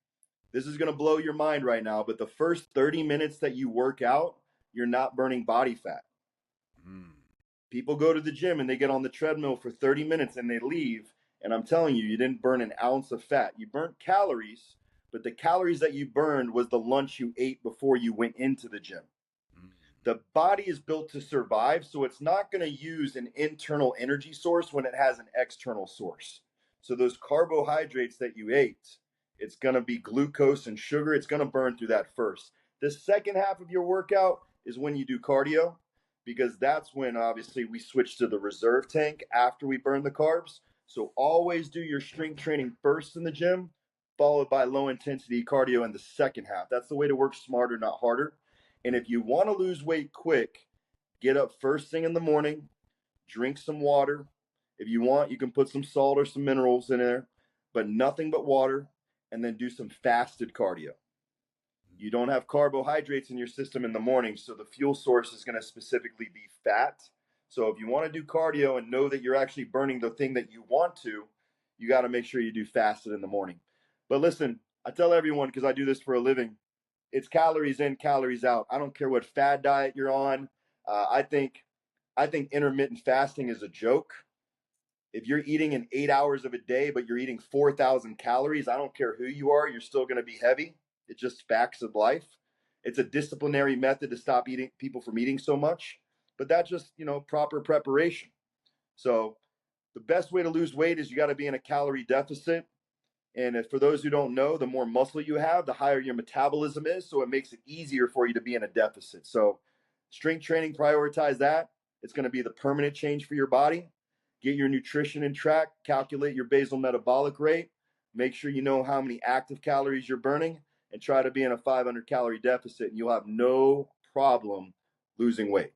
This is going to blow your mind right now, but the first 30 minutes that you work out, you're not burning body fat. Mm. People go to the gym and they get on the treadmill for 30 minutes and they leave. And I'm telling you, you didn't burn an ounce of fat. You burnt calories, but the calories that you burned was the lunch you ate before you went into the gym. Mm. The body is built to survive, so it's not going to use an internal energy source when it has an external source. So those carbohydrates that you ate, it's going to be glucose and sugar. It's going to burn through that first. The second half of your workout is when you do cardio, because that's when obviously we switch to the reserve tank after we burn the carbs. So always do your strength training first in the gym, followed by low intensity cardio in the second half. That's the way to work smarter, not harder. And if you want to lose weight quick, get up first thing in the morning, drink some water. If you want, you can put some salt or some minerals in there, but nothing but water, and then do some fasted cardio. You don't have carbohydrates in your system in the morning, so the fuel source is going to specifically be fat. So if you want to do cardio and know that you're actually burning the thing that you want to, you got to make sure you do fasted in the morning. But listen, I tell everyone, because I do this for a living, it's calories in, calories out. I don't care what fad diet you're on. I think intermittent fasting is a joke. If you're eating in 8 hours of a day, but you're eating 4,000 calories, I don't care who you are, you're still going to be heavy. It's just facts of life. It's a disciplinary method to stop eating people from eating so much, but that's just, proper preparation. So the best way to lose weight is you got to be in a calorie deficit. And if, for those who don't know, the more muscle you have, the higher your metabolism is. So it makes it easier for you to be in a deficit. So strength training, prioritize that. It's going to be the permanent change for your body. Get your nutrition in track, calculate your basal metabolic rate, make sure you know how many active calories you're burning, and try to be in a 500 calorie deficit, and you'll have no problem losing weight.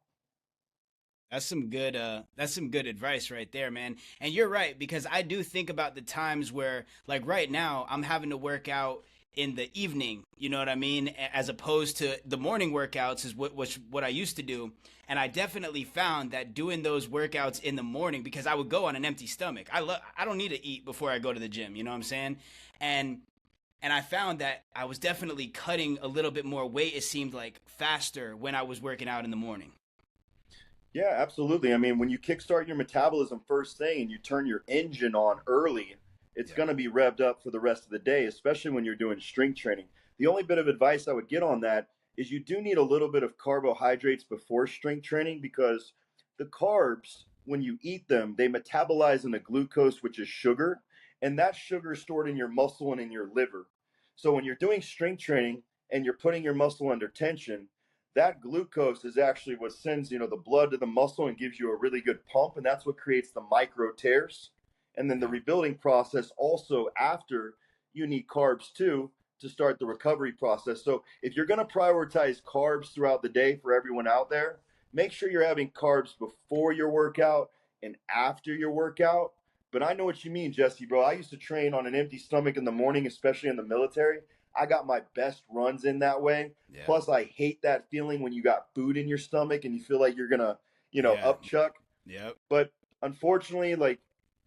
That's some good advice right there, man. And you're right, because I do think about the times where, like right now, I'm having to work out in the evening, you know what I mean? As opposed to the morning workouts is what I used to do. And I definitely found that doing those workouts in the morning, because I would go on an empty stomach. I don't need to eat before I go to the gym, you know what I'm saying? And and I found that I was definitely cutting a little bit more weight, it seemed like, faster when I was working out in the morning. Yeah, absolutely. I mean, when you kickstart your metabolism first thing and you turn your engine on early, it's Yeah. going to be revved up for the rest of the day, especially when you're doing strength training. The only bit of advice I would get on that is you do need a little bit of carbohydrates before strength training, because the carbs, when you eat them, they metabolize into glucose, which is sugar, and that sugar is stored in your muscle and in your liver. So when you're doing strength training and you're putting your muscle under tension, that glucose is actually what sends the blood to the muscle and gives you a really good pump, and that's what creates the micro tears. And then the Yeah. rebuilding process also after, you need carbs too to start the recovery process. So if you're going to prioritize carbs throughout the day, for everyone out there, make sure you're having carbs before your workout and after your workout, But I know what you mean, Jesse, bro. I used to train on an empty stomach in the morning, especially in the military. I got my best runs in that way. Yeah. Plus, I hate that feeling when you got food in your stomach and you feel like you're gonna, Yeah. upchuck. Yep. But unfortunately, like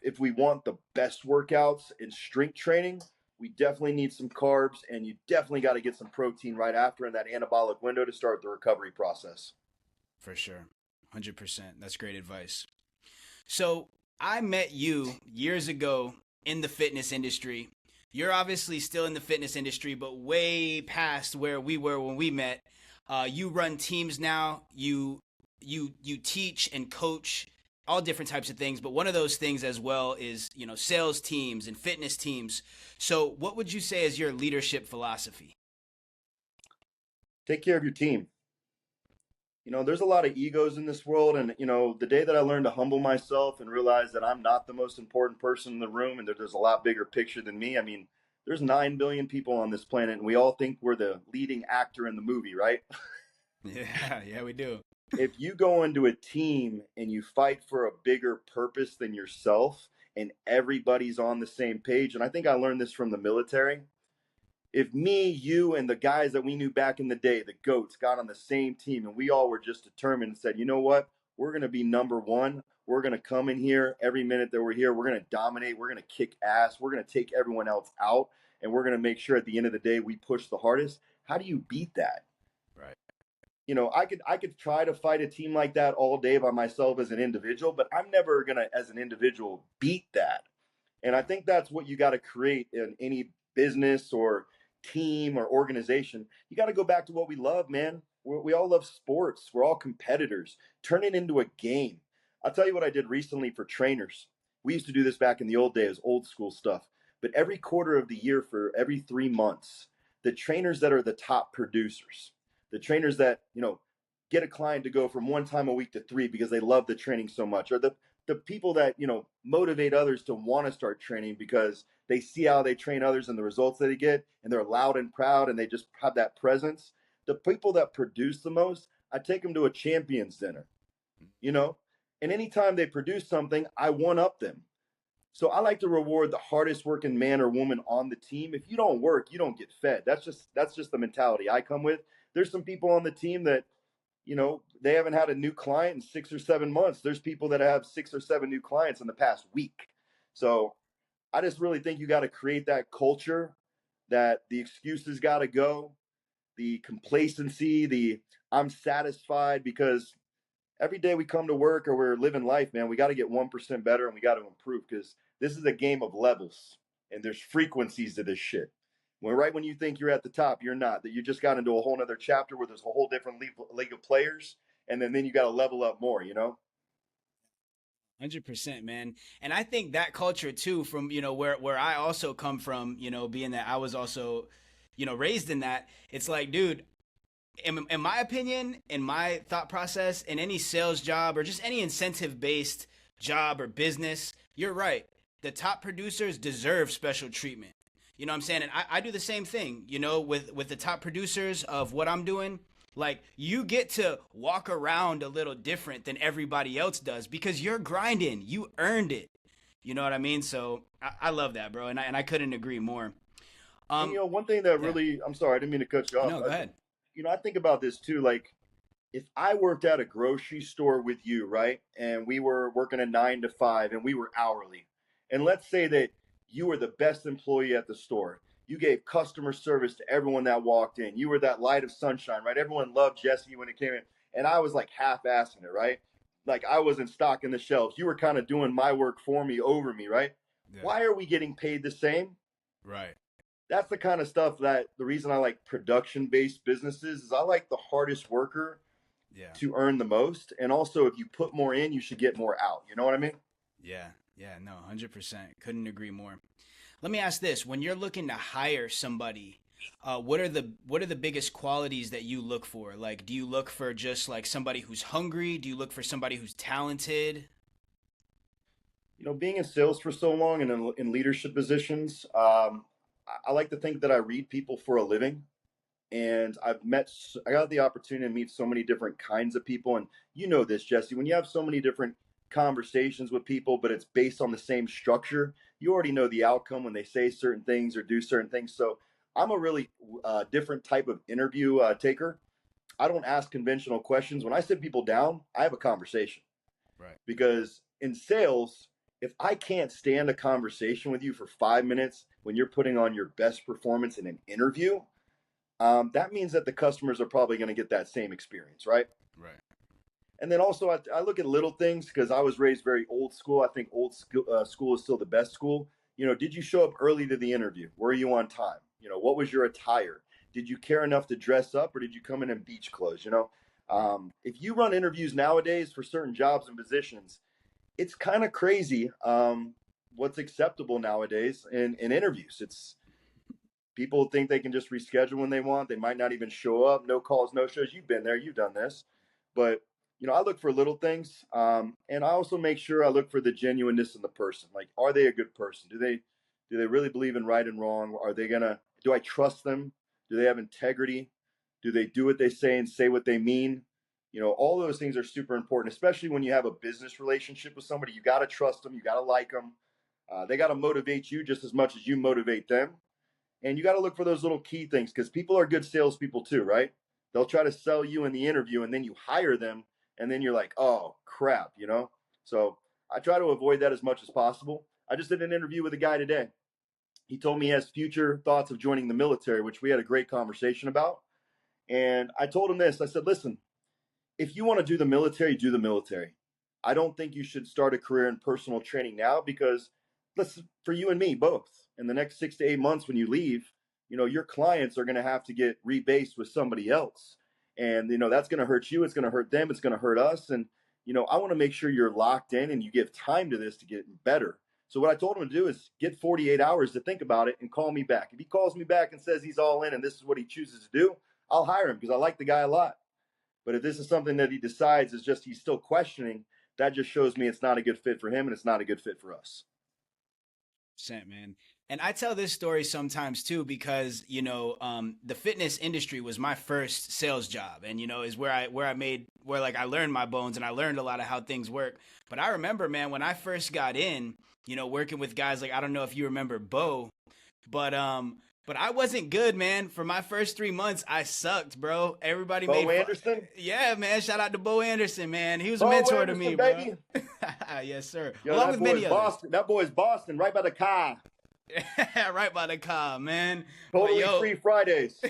if we want the best workouts in strength training, we definitely need some carbs, and you definitely got to get some protein right after in that anabolic window to start the recovery process. For sure. 100%. That's great advice. So I met you years ago in the fitness industry. You're obviously still in the fitness industry, but way past where we were when we met. You run teams now. You teach and coach all different types of things, but one of those things as well is sales teams and fitness teams. So what would you say is your leadership philosophy? Take care of your team. There's a lot of egos in this world. And, the day that I learned to humble myself and realize that I'm not the most important person in the room and that there's a lot bigger picture than me. I mean, there's 9 billion people on this planet and we all think we're the leading actor in the movie, right? Yeah, we do. If you go into a team and you fight for a bigger purpose than yourself and everybody's on the same page, and I think I learned this from the military. If me, you, and the guys that we knew back in the day, the GOATs, got on the same team and we all were just determined and said, you know what? We're going to be number one. We're going to come in here every minute that we're here. We're going to dominate. We're going to kick ass. We're going to take everyone else out. And we're going to make sure at the end of the day we push the hardest. How do you beat that? Right. I could try to fight a team like that all day by myself as an individual, but I'm never going to, as an individual, beat that. And I think that's what you got to create in any business or team or organization. You got to go back to what we love, man. We all love sports. We're all competitors. Turn it into a game. I'll tell you what I did recently for trainers. We used to do this back in the old days, old school stuff. But every quarter of the year, for every 3 months, the trainers that are the top producers, the trainers that, get a client to go from 1 time a week to 3 because they love the training so much, or the people that motivate others to want to start training because they see how they train others and the results that they get, and they're loud and proud and they just have that presence. The people that produce the most, I take them to a champions dinner, and anytime they produce something, I one up them. So I like to reward the hardest working man or woman on the team. If you don't work, you don't get fed. That's just the mentality I come with. There's some people on the team that they haven't had a new client in 6 or 7 months. There's people that have 6 or 7 new clients in the past week. So I just really think you got to create that culture, that the excuses got to go, the complacency, the I'm satisfied, because every day we come to work or we're living life, man, we got to get 1% better and we got to improve, because this is a game of levels and there's frequencies to this shit. When you think you're at the top, you're not. That you just got into a whole other chapter where there's a whole different league of players, and then you got to level up more. 100%, man. And I think that culture too, from where I also come from, being that I was also raised in that, it's like, dude, in my opinion, in my thought process, in any sales job or just any incentive based job or business, you're right. The top producers deserve special treatment. You know what I'm saying? And I do the same thing, with the top producers of what I'm doing. Like, you get to walk around a little different than everybody else does because you're grinding. You earned it. You know what I mean? So I love that, bro. And I couldn't agree more. And one thing that Yeah. really, I'm sorry, I didn't mean to cut you off. No, go ahead. I think about this too. Like, if I worked at a grocery store with you, right, and we were working a 9 to 5 and we were hourly, and let's say that you were the best employee at the store. You gave customer service to everyone that walked in. You were that light of sunshine, right? Everyone loved Jesse when it came in. And I was like half-assing it, right? Like I wasn't stocking the shelves. You were kind of doing my work for me, over me, right? Yeah. Why are we getting paid the same? Right. That's the kind of stuff that the reason I like production-based businesses is I like the hardest worker Yeah. to earn the most. And also, if you put more in, you should get more out. You know what I mean? Yeah. Yeah. No, 100%. Couldn't agree more. Let me ask this: when you're looking to hire somebody, what are the biggest qualities that you look for? Like, do you look for just like somebody who's hungry? Do you look for somebody who's talented? Being in sales for so long and in leadership positions, I like to think that I read people for a living. And I got the opportunity to meet so many different kinds of people. And you know this, Jesse, when you have so many different conversations with people, but it's based on the same structure. You already know the outcome when they say certain things or do certain things. So I'm a really different type of interview taker. I don't ask conventional questions. When I sit people down, I have a conversation. Right. Because in sales, if I can't stand a conversation with you for 5 minutes when you're putting on your best performance in an interview, that means that the customers are probably going to get that same experience, right? Right. And then also, I look at little things because I was raised very old school. I think old school is still the best school. Did you show up early to the interview? Were you on time? What was your attire? Did you care enough to dress up, or did you come in beach clothes? If you run interviews nowadays for certain jobs and positions, it's kind of crazy what's acceptable nowadays in interviews. It's people think they can just reschedule when they want. They might not even show up. No calls, no shows. You've been there. You've done this. But, I look for little things. And I also make sure I look for the genuineness in the person. Like, are they a good person? Do they really believe in right and wrong? Do I trust them? Do they have integrity? Do they do what they say and say what they mean? All those things are super important, especially when you have a business relationship with somebody. You got to trust them. You got to like them. They got to motivate you just as much as you motivate them. And you got to look for those little key things because people are good salespeople too, right? They'll try to sell you in the interview and then you hire them and then you're like, oh, crap, So I try to avoid that as much as possible. I just did an interview with a guy today. He told me he has future thoughts of joining the military, which we had a great conversation about. And I told him this. I said, listen, if you want to do the military, do the military. I don't think you should start a career in personal training now because for you and me both, in the next 6 to 8 months when you leave, your clients are going to have to get rebased with somebody else. And, that's going to hurt you. It's going to hurt them. It's going to hurt us. And, I want to make sure you're locked in and you give time to this to get better. So what I told him to do is get 48 hours to think about it and call me back. If he calls me back and says he's all in and this is what he chooses to do, I'll hire him because I like the guy a lot. But if this is something that he decides is just he's still questioning, that just shows me it's not a good fit for him and it's not a good fit for us. Man. And I tell this story sometimes too because the fitness industry was my first sales job, and is where I learned my bones and I learned a lot of how things work. But I remember, man, when I first got in, working with guys like, I don't know if you remember Bo, but I wasn't good, man. For my first 3 months, I sucked, bro. Everybody Bo made Anderson? Yeah, man. Shout out to Bo Anderson, man. He was a Bo mentor Anderson, to me, baby. Bro. Yes, sir. Yo, Along with many others. Boston. That boy's Boston, right by the car. Right by the car, man. Totally free Fridays.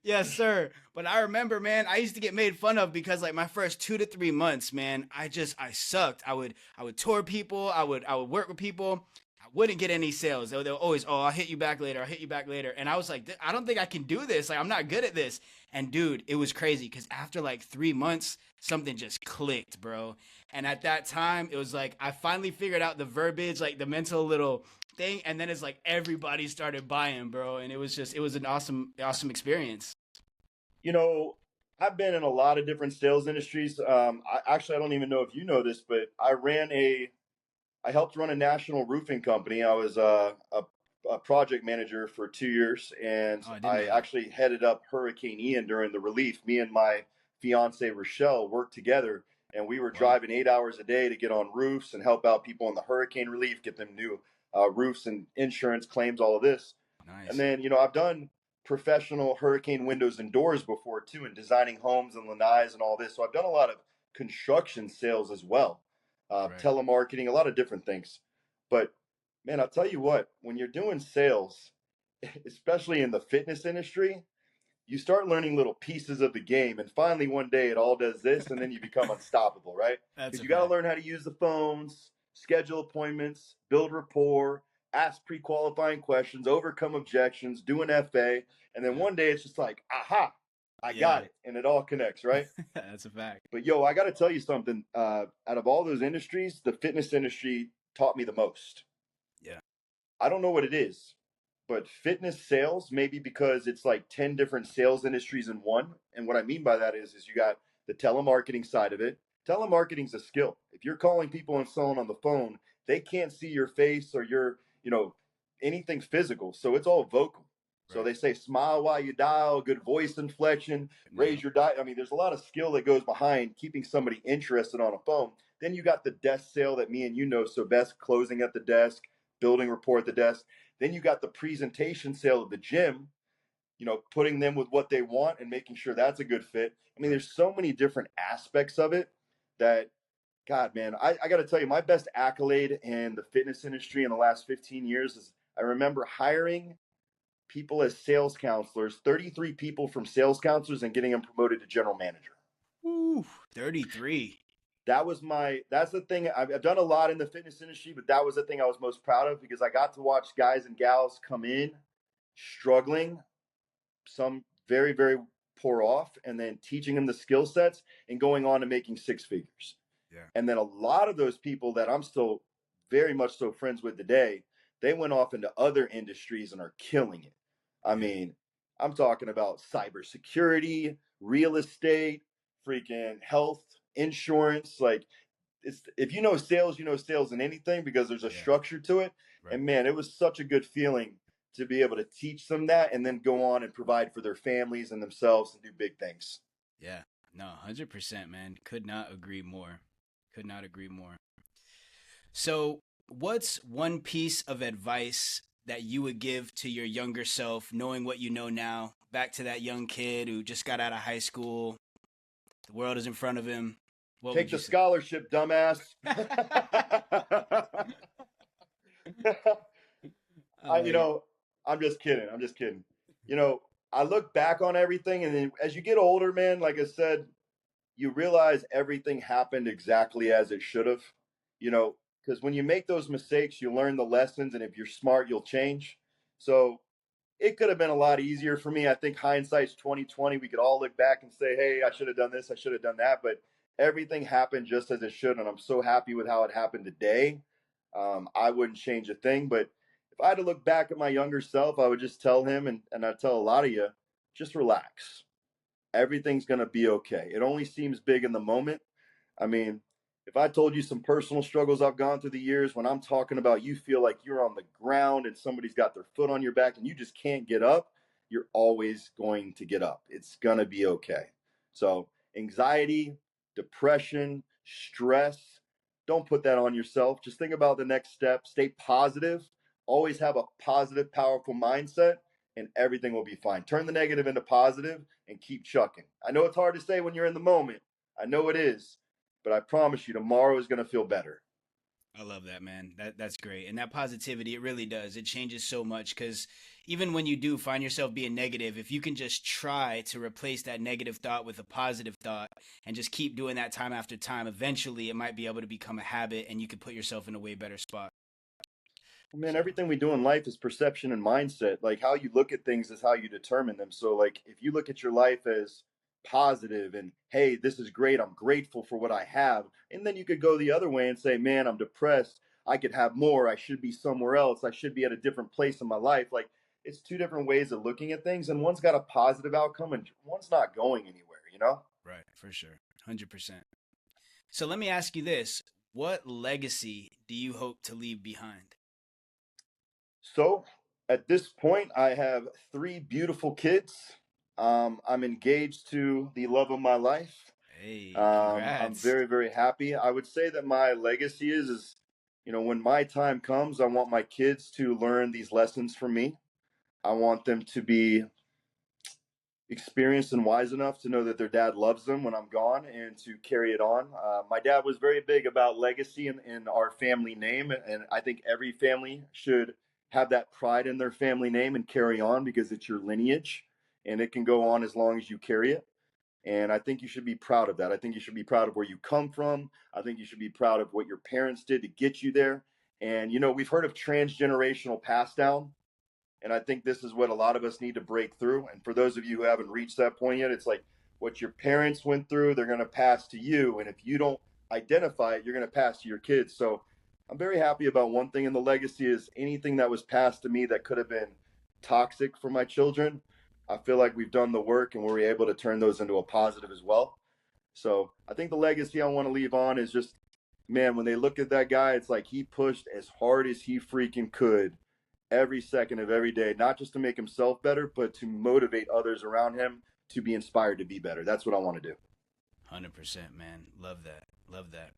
Yes, sir. But I remember, man, I used to get made fun of because like my first 2 to 3 months, man, I sucked. I would tour people. I would work with people. I wouldn't get any sales. They'll always, oh, I'll hit you back later. I'll hit you back later. And I was like, I don't think I can do this. Like, I'm not good at this. And dude, it was crazy because after like 3 months, something just clicked, bro. And at that time, it was like, I finally figured out the verbiage, like the mental little thing. And then it's like everybody started buying, bro. And it was an awesome experience. I've been in a lot of different sales industries. I don't even know if you know this, but I helped run a national roofing company. I was a project manager for 2 years, and I actually headed up Hurricane Ian during the relief. Me and my fiance Rochelle worked together, and we were driving 8 hours a day to get on roofs and help out people in the hurricane relief, get them new roofs and insurance claims, all of this. Nice. And then, I've done professional hurricane windows and doors before too, and designing homes and lanais and all this. So I've done a lot of construction sales as well. Telemarketing, a lot of different things. But man, I'll tell you what, when you're doing sales, especially in the fitness industry, you start learning little pieces of the game. And finally, one day it all does this, and then you become unstoppable, right? Because you got to learn how to use the phones, schedule appointments, build rapport, ask pre-qualifying questions, overcome objections, do an FA. And then one day it's just like, aha, I got it. And it all connects, right? That's a fact. But yo, I got to tell you something. Out of all those industries, the fitness industry taught me the most. Yeah. I don't know what it is, but fitness sales, maybe because it's like 10 different sales industries in one. And what I mean by that is you got the telemarketing side of it. Telemarketing's a skill. If you're calling people and someone on the phone, they can't see your face or your, anything physical. So it's all vocal. So they say smile while you dial, good voice inflection, raise your dial. I mean, there's a lot of skill that goes behind keeping somebody interested on a phone. Then you got the desk sale that me and you know so best, closing at the desk, building rapport at the desk. Then you got the presentation sale of the gym, putting them with what they want and making sure that's a good fit. I mean, there's so many different aspects of it that, God, man, I got to tell you, my best accolade in the fitness industry in the last 15 years is I remember hiring people as sales counselors, 33 people from sales counselors, and getting them promoted to general manager. Ooh, 33. That's the thing. I've done a lot in the fitness industry, but that was the thing I was most proud of because I got to watch guys and gals come in struggling, some very, very poor off, and then teaching them the skill sets and going on to making six figures. Yeah. And then a lot of those people that I'm still very much so friends with today, they went off into other industries and are killing it. I mean, I'm talking about cybersecurity, real estate, freaking health, insurance. Like, if you know sales in anything because there's a structure to it. Right. And man, it was such a good feeling to be able to teach them that and then go on and provide for their families and themselves and do big things. Yeah, no, 100%, man. Could not agree more. Could not agree more. So, what's one piece of advice that you would give to your younger self, knowing what you know now, back to that young kid who just got out of high school, the world is in front of him? Take the scholarship, dumbass. I'm just kidding. I look back on everything, and then as you get older, man, like I said, you realize everything happened exactly as it should have. Because when you make those mistakes, you learn the lessons, and if you're smart, you'll change. So it could have been a lot easier for me. I think hindsight's 2020. We could all look back and say, "Hey, I should have done this. I should have done that." But everything happened just as it should, and I'm so happy with how it happened today. I wouldn't change a thing. But if I had to look back at my younger self, I would just tell him, and I tell a lot of you, just relax. Everything's gonna be okay. It only seems big in the moment. I mean, if I told you some personal struggles I've gone through the years, when I'm talking about you feel like you're on the ground and somebody's got their foot on your back and you just can't get up, you're always going to get up. It's going to be okay. So, anxiety, depression, stress, don't put that on yourself. Just think about the next step. Stay positive. Always have a positive, powerful mindset, and everything will be fine. Turn the negative into positive and keep chucking. I know it's hard to say when you're in the moment. I know it is. But I promise you, tomorrow is going to feel better. I love that, man. That's great. And that positivity, it really does. It changes so much because even when you do find yourself being negative, if you can just try to replace that negative thought with a positive thought and just keep doing that time after time, eventually it might be able to become a habit and you can put yourself in a way better spot. Well, man, everything we do in life is perception and mindset. Like how you look at things is how you determine them. So, like, if you look at your life as positive and, hey, this is great, I'm grateful for what I have. And then you could go the other way and say, man, I'm depressed. I could have more. I should be somewhere else. I should be at a different place in my life. Like, it's two different ways of looking at things. And one's got a positive outcome and one's not going anywhere. Right, for sure. 100%. So let me ask you this. What legacy do you hope to leave behind? So at this point, I have three beautiful kids. I'm engaged to the love of my life. Hey, I'm congrats. very, very happy. I would say that my legacy is, when my time comes, I want my kids to learn these lessons from me. I want them to be experienced and wise enough to know that their dad loves them when I'm gone and to carry it on. My dad was very big about legacy in our family name, and I think every family should have that pride in their family name and carry on because it's your lineage and it can go on as long as you carry it. And I think you should be proud of that. I think you should be proud of where you come from. I think you should be proud of what your parents did to get you there. And, we've heard of transgenerational pass down. And I think this is what a lot of us need to break through. And for those of you who haven't reached that point yet, it's like what your parents went through, they're going to pass to you. And if you don't identify it, you're going to pass to your kids. So I'm very happy about one thing in the legacy is anything that was passed to me that could have been toxic for my children. I feel like we've done the work and we're able to turn those into a positive as well. So I think the legacy I want to leave on is just, man, when they look at that guy, it's like he pushed as hard as he freaking could every second of every day, not just to make himself better, but to motivate others around him to be inspired to be better. That's what I want to do. 100%, man. Love that. Love that.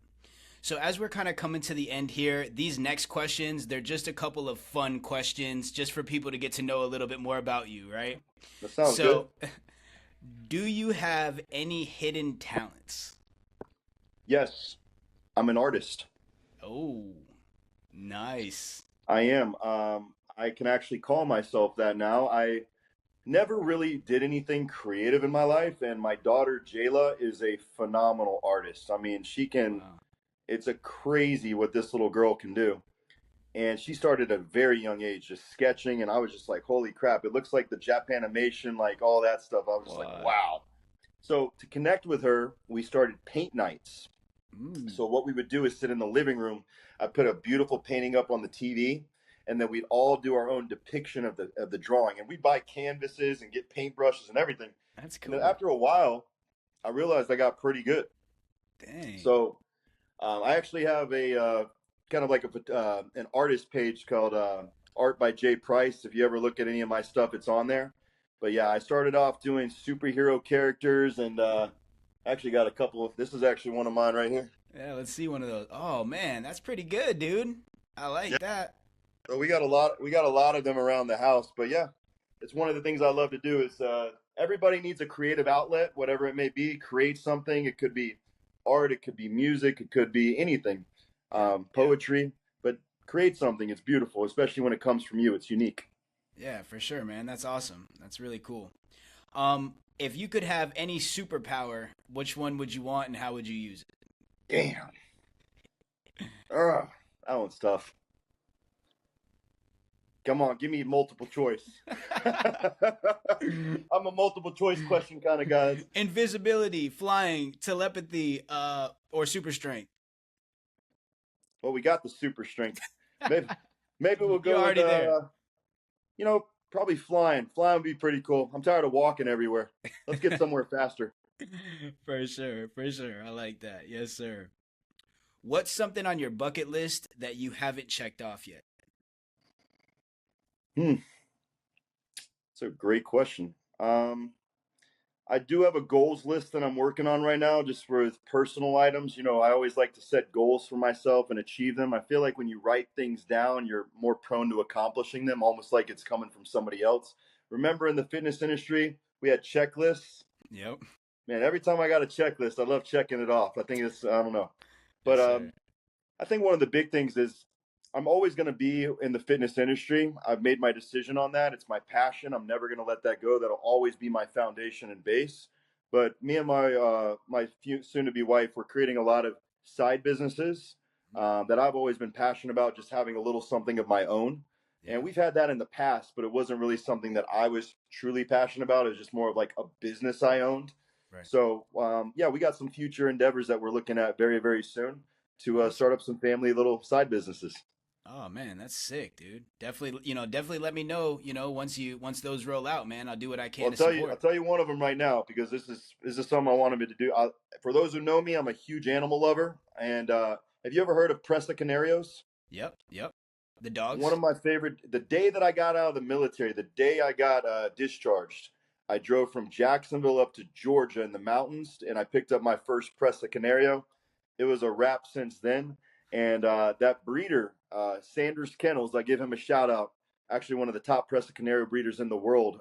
So as we're kind of coming to the end here, these next questions, they're just a couple of fun questions just for people to get to know a little bit more about you, right? That sounds good. So, do you have any hidden talents? Yes, I'm an artist. Oh, nice. I am. I can actually call myself that now. I never really did anything creative in my life, and my daughter Jayla is a phenomenal artist. I mean, she can. Wow. It's a crazy what this little girl can do. And she started at a very young age, just sketching, and I was just like, "Holy crap! It looks like the Japanimation, like all that stuff." I was just like, What? "Wow!" So to connect with her, we started paint nights. Mm, So what we would do is sit in the living room. I put a beautiful painting up on the TV, and then we'd all do our own depiction of the drawing. And we'd buy canvases and get paintbrushes and everything. that's And then cool. after a while, I realized I got pretty good. Dang. So I actually have a kind of like an artist page called Art by Jay Price. If you ever look at any of my stuff, it's on there. But yeah, I started off doing superhero characters, and actually got a couple of. This is actually one of mine right here. Yeah, let's see one of those. Oh man, that's pretty good, dude. I Yeah. like that. So we got a lot. We got a lot of them around the house. But yeah, it's one of the things I love to do. Is everybody needs a creative outlet, whatever it may be. Create something. It could be art. It could be music. It could be anything. Yeah, yeah, Poetry. But create something. It's beautiful, especially when it comes from you. It's unique. yeah, for sure, man. That's awesome. That's really cool. If you could have any superpower, which one would you want and how would you use it? Damn. Ugh, that one's tough. Come on, give me multiple choice. I'm a multiple choice question kind of guy. Invisibility, flying, telepathy, or super strength. Well, we got the super strength. Maybe, maybe we'll You're go with already there. probably flying. Flying would be pretty cool. I'm tired of walking everywhere. Let's get somewhere faster. For sure, for sure. I like that. Yes, sir. What's something on your bucket list that you haven't checked off yet? Hmm, it's a great question. I do have a goals list that I'm working on right now, just for personal items. I always like to set goals for myself and achieve them. I feel like when you write things down, you're more prone to accomplishing them, almost like it's coming from somebody else. Remember in the fitness industry, we had checklists. Yep. Man, every time I got a checklist, I love checking it off. I think I don't know. But Yes, sir. I think one of the big things is I'm always going to be in the fitness industry. I've made my decision on that. It's my passion. I'm never going to let that go. That'll always be my foundation and base. But me and my soon to be wife, we're creating a lot of side businesses that I've always been passionate about, just having a little something of my own. Yeah. And we've had that in the past, but it wasn't really something that I was truly passionate about. It was just more of like a business I owned. Right. So yeah, we got some future endeavors that we're looking at very, very soon to Awesome. start up some family little side businesses. Oh man, that's sick, dude. Definitely, definitely let me know, once those roll out, man. I'll do what I Well, can to support. I'll tell you one of them right now because this is something I wanted me to do. For those who know me, I'm a huge animal lover, and have you ever heard of Presa Canarios? Yep, yep. The One dogs? of my favorite. The day that I got out of the military, the day I got discharged, I drove from Jacksonville up to Georgia in the mountains, and I picked up my first Presa Canario. It was a wrap since then. And that breeder, Sanders Kennels, I give him a shout out. Actually, one of the top Presa Canario breeders in the world.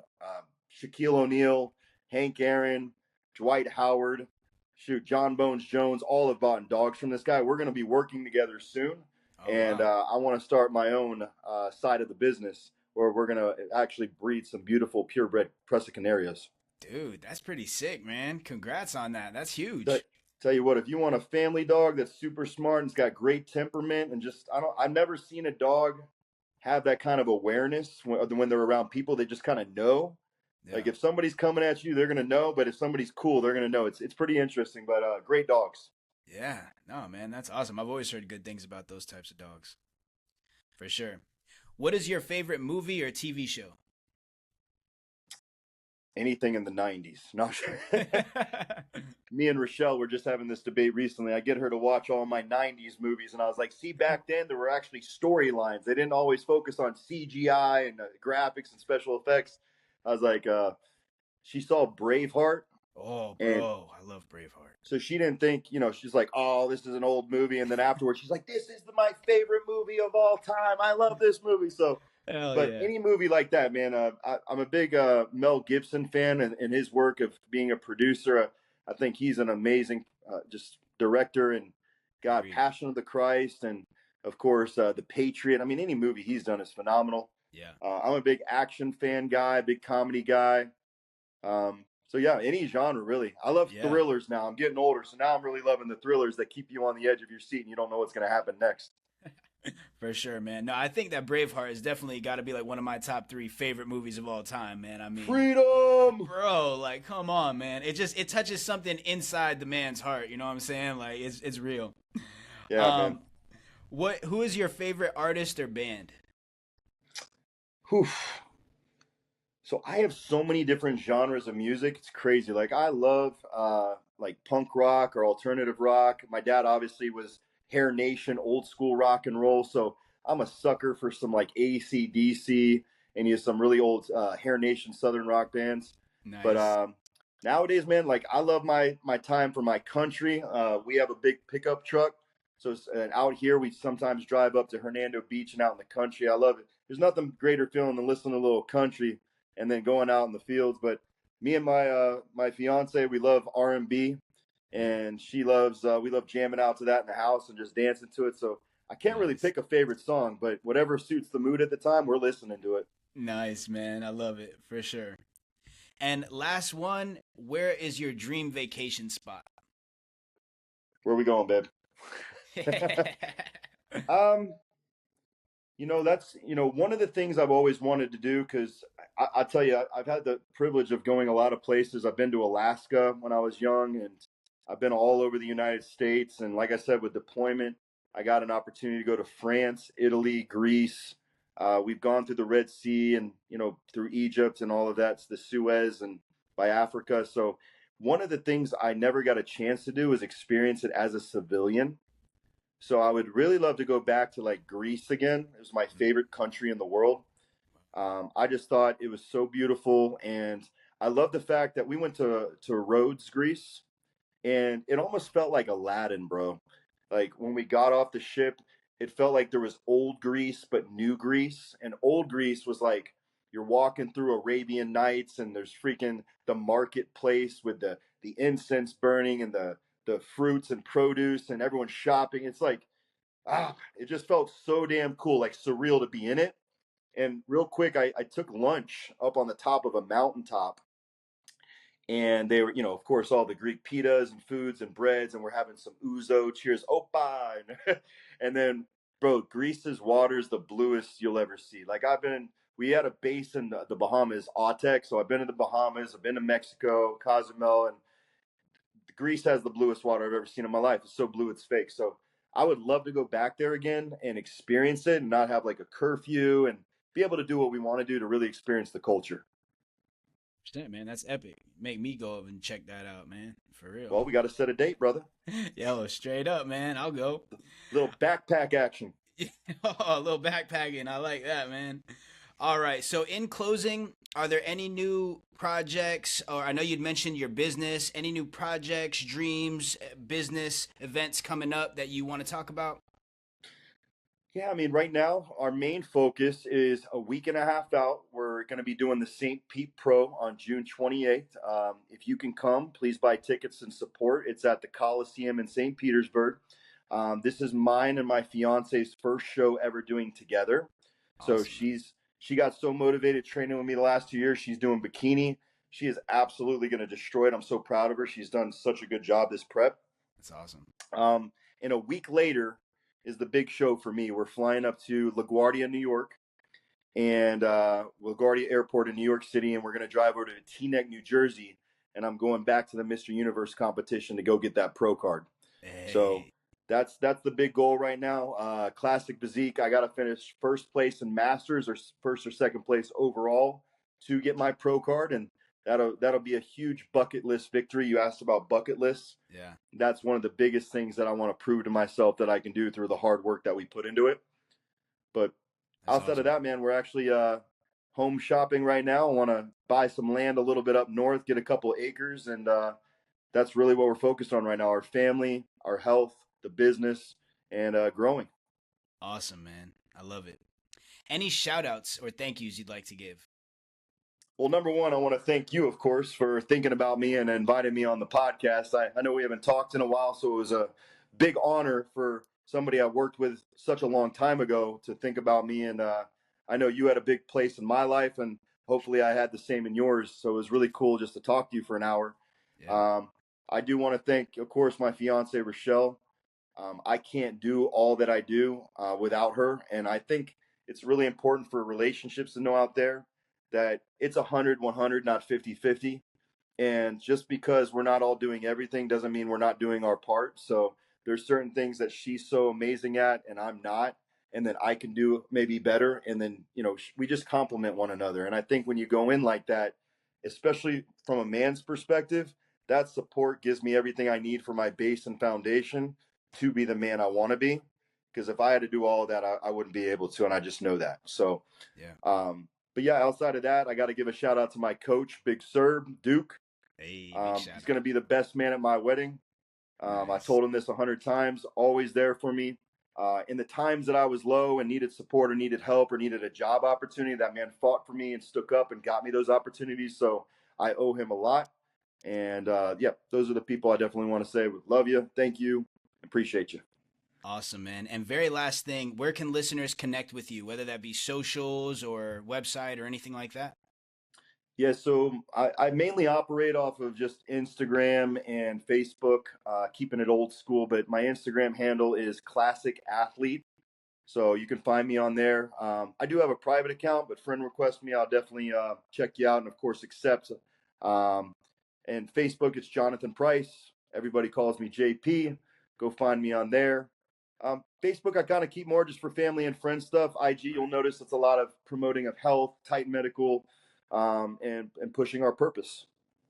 Shaquille O'Neal, Hank Aaron, Dwight Howard, shoot, John Bones Jones, all have bought dogs from this guy. We're going to be working together soon, Oh and wow. I want to start my own side of the business where we're going to actually breed some beautiful purebred Presa Canarios. Dude, that's pretty sick, man. Congrats on that. That's Tell, huge. tell you what, if you want a family dog that's super smart and's got great temperament and just I've never seen a dog have that kind of awareness when they're around people. They just kind of know. Yeah. Like if somebody's coming at you, they're gonna know. But if somebody's cool, they're gonna know. It's pretty interesting. But great dogs. Yeah. No, man, that's awesome. I've always heard good things about those types of dogs. For sure. What is your favorite movie or TV show? Anything in the '90s. No, me and Rochelle were just having this debate recently. I get her to watch all my '90s movies, and I was like, "See, back then there were actually storylines. They didn't always focus on CGI and graphics and special effects." I was like, "She saw Braveheart." Oh, And bro, I love Braveheart. so she didn't think, she's like, oh, this is an old movie. And then afterwards, she's like, this is my favorite movie of all time. I love this movie. So, Hell but yeah. any movie like that, man, I'm a big Mel Gibson fan and his work of being a producer. I think he's an amazing just director and got Agreed. Passion of the Christ and, of course, The Patriot. I mean, any movie he's done is phenomenal. Yeah. I'm a big action fan guy, big comedy guy. So yeah, any genre really. I love Yeah. thrillers now. I'm getting older, so now I'm really loving the thrillers that keep you on the edge of your seat and you don't know what's going to happen next. For sure, man. No, I think that Braveheart has definitely got to be like one of my top 3 favorite movies of all time, man. I mean, Freedom. bro, like, come on, man. It touches something inside the man's heart. You know what I'm saying? Like, it's real. Yeah, man. Um, who is your favorite artist or band? Whew. So I have so many different genres of music. It's crazy. Like I love like punk rock or alternative rock. My dad obviously was Hair Nation, old school rock and roll. So I'm a sucker for some like AC/DC and you have some really old Hair Nation Southern rock bands. But Nice. nowadays, man, like I love my time for my country. We have a big pickup truck. So and out here, we sometimes drive up to Hernando Beach and out in the country. I love it. There's nothing greater feeling than listening to a little country and then going out in the fields. But me and my fiance, we love R&B, Yeah. and she loves we love jamming out to that in the house and just dancing to it. So I can't really Nice. pick a favorite song, but whatever suits the mood at the time, we're listening to it. Nice, man. I love it for sure. And last one, where is your dream vacation spot? Where are we going, babe? um, that's one of the things I've always wanted to do because I tell you, I've had the privilege of going a lot of places. I've been to Alaska when I was young, and I've been all over the United States. And like I said, with deployment, I got an opportunity to go to France, Italy, Greece. We've gone through the Red Sea and through Egypt and all of that's the Suez and by Africa. So one of the things I never got a chance to do is experience it as a civilian. So I would really love to go back to like Greece again. It was my favorite country in the world. I just thought it was so beautiful, and I love the fact that we went to Rhodes, Greece, and it almost felt like Aladdin, bro. Like when we got off the ship, it felt like there was old Greece but new Greece, and old Greece was like you're walking through Arabian Nights, and there's freaking the marketplace with the incense burning and the fruits and produce and everyone shopping. It's like it just felt so damn cool, like surreal to be in it. And real quick, I took lunch up on the top of a mountaintop, and they were, of course, all the Greek pitas and foods and breads, and we're having some ouzo, cheers, opa, and then, bro, Greece's water is the bluest you'll ever see. Like we had a base in the Bahamas, Autec, so I've been to the Bahamas, I've been to Mexico, Cozumel, and Greece has the bluest water I've ever seen in my life. It's so blue, it's fake. So I would love to go back there again and experience it and not have like a curfew and be able to do what we want to do to really experience the culture. Shit, man, that's epic. Make me go up and check that out, man. For real. Well, we got to set a date, brother. Yo, straight up, man. I'll go. Little backpack action. Oh, a little backpacking. I like that, man. All right. So, in closing, are there any new projects, or I know you'd mentioned your business, any new projects, dreams, business events coming up that you want to talk about? Yeah, I mean, right now, our main focus is a week and a half out. We're going to be doing the St. Pete Pro on June 28th. If you can come, please buy tickets and support. It's at the Coliseum in St. Petersburg. This is mine and my fiance's first show ever doing together. So Awesome. she got so motivated training with me the last 2 years. She's doing bikini. She is absolutely going to destroy it. I'm so proud of her. She's done such a good job this prep. That's awesome. Um, and a week later is the big show for me. We're flying up to LaGuardia, New York, and LaGuardia Airport in New York City, and we're going to drive over to Teaneck, New Jersey, and I'm going back to the Mr. Universe competition to go get that pro card. So Hey, that's the big goal right now. Classic Physique, I got to finish first place in Masters or first or second place overall to get my pro card, and that'll be a huge bucket list victory. You asked about bucket lists. yeah, That's one of the biggest things that I want to prove to myself that I can do through the hard work that we put into it. But that's outside of awesome. that, man, we're actually home shopping right now. I want to buy some land a little bit up north, get a couple acres, and that's really what we're focused on right now: our family, our health, the business, and growing. Awesome, man. I love it. Any shout outs or thank yous you'd like to give? Well, number one, I want to thank you, of course, for thinking about me and inviting me on the podcast. I know we haven't talked in a while, so it was a big honor for somebody I worked with such a long time ago to think about me. And I know you had a big place in my life, and hopefully I had the same in yours. So it was really cool just to talk to you for an hour. Yeah. I do want to thank, of course, my fiance, Rochelle. I can't do all that I do without her. And I think it's really important for relationships to know out there that it's 100-100, not 50-50. And just because we're not all doing everything doesn't mean we're not doing our part. So there's certain things that she's so amazing at and I'm not, and then I can do maybe better. And then, we just complement one another. And I think when you go in like that, especially from a man's perspective, that support gives me everything I need for my base and foundation to be the man I want to be. Because if I had to do all of that, I wouldn't be able to. And I just know that. So, Yeah. but yeah, outside of that, I got to give a shout out to my coach, Big Sir, Duke. Hey, He's going to be the best man at my wedding. I Nice. told him this 100 times, always there for me. In the times that I was low and needed support or needed help or needed a job opportunity, that man fought for me and stuck up and got me those opportunities. So I owe him a lot. And those are the people I definitely want to say, love you, thank you, appreciate you. Awesome, man. And very last thing, where can listeners connect with you, whether that be socials or website or anything like that? Yeah, so I mainly operate off of just Instagram and Facebook, keeping it old school, but my Instagram handle is Classic Athlete. So you can find me on there. I do have a private account, but friend request me, I'll definitely check you out and, of course, accept. And Facebook, it's Jonathan Price. Everybody calls me JP. Go find me on there. Facebook, I kind of keep more just for family and friend stuff. IG, you'll notice it's a lot of promoting of health, tight medical, and pushing our purpose.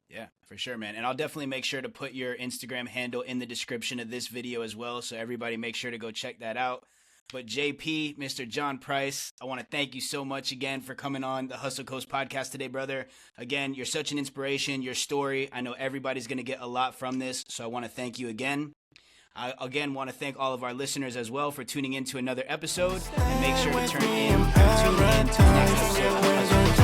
Yeah, for sure, man. And I'll definitely make sure to put your Instagram handle in the description of this video as well. So everybody make sure to go check that out. But JP, Mr. John Price, I want to thank you so much again for coming on the Hustle Coast podcast today, brother. Again, you're such an inspiration, your story. I know everybody's going to get a lot from this. So I want to thank you again. I again want to thank all of our listeners as well for tuning in to another episode, and make sure to tune in to the next episode of Hustle Coast.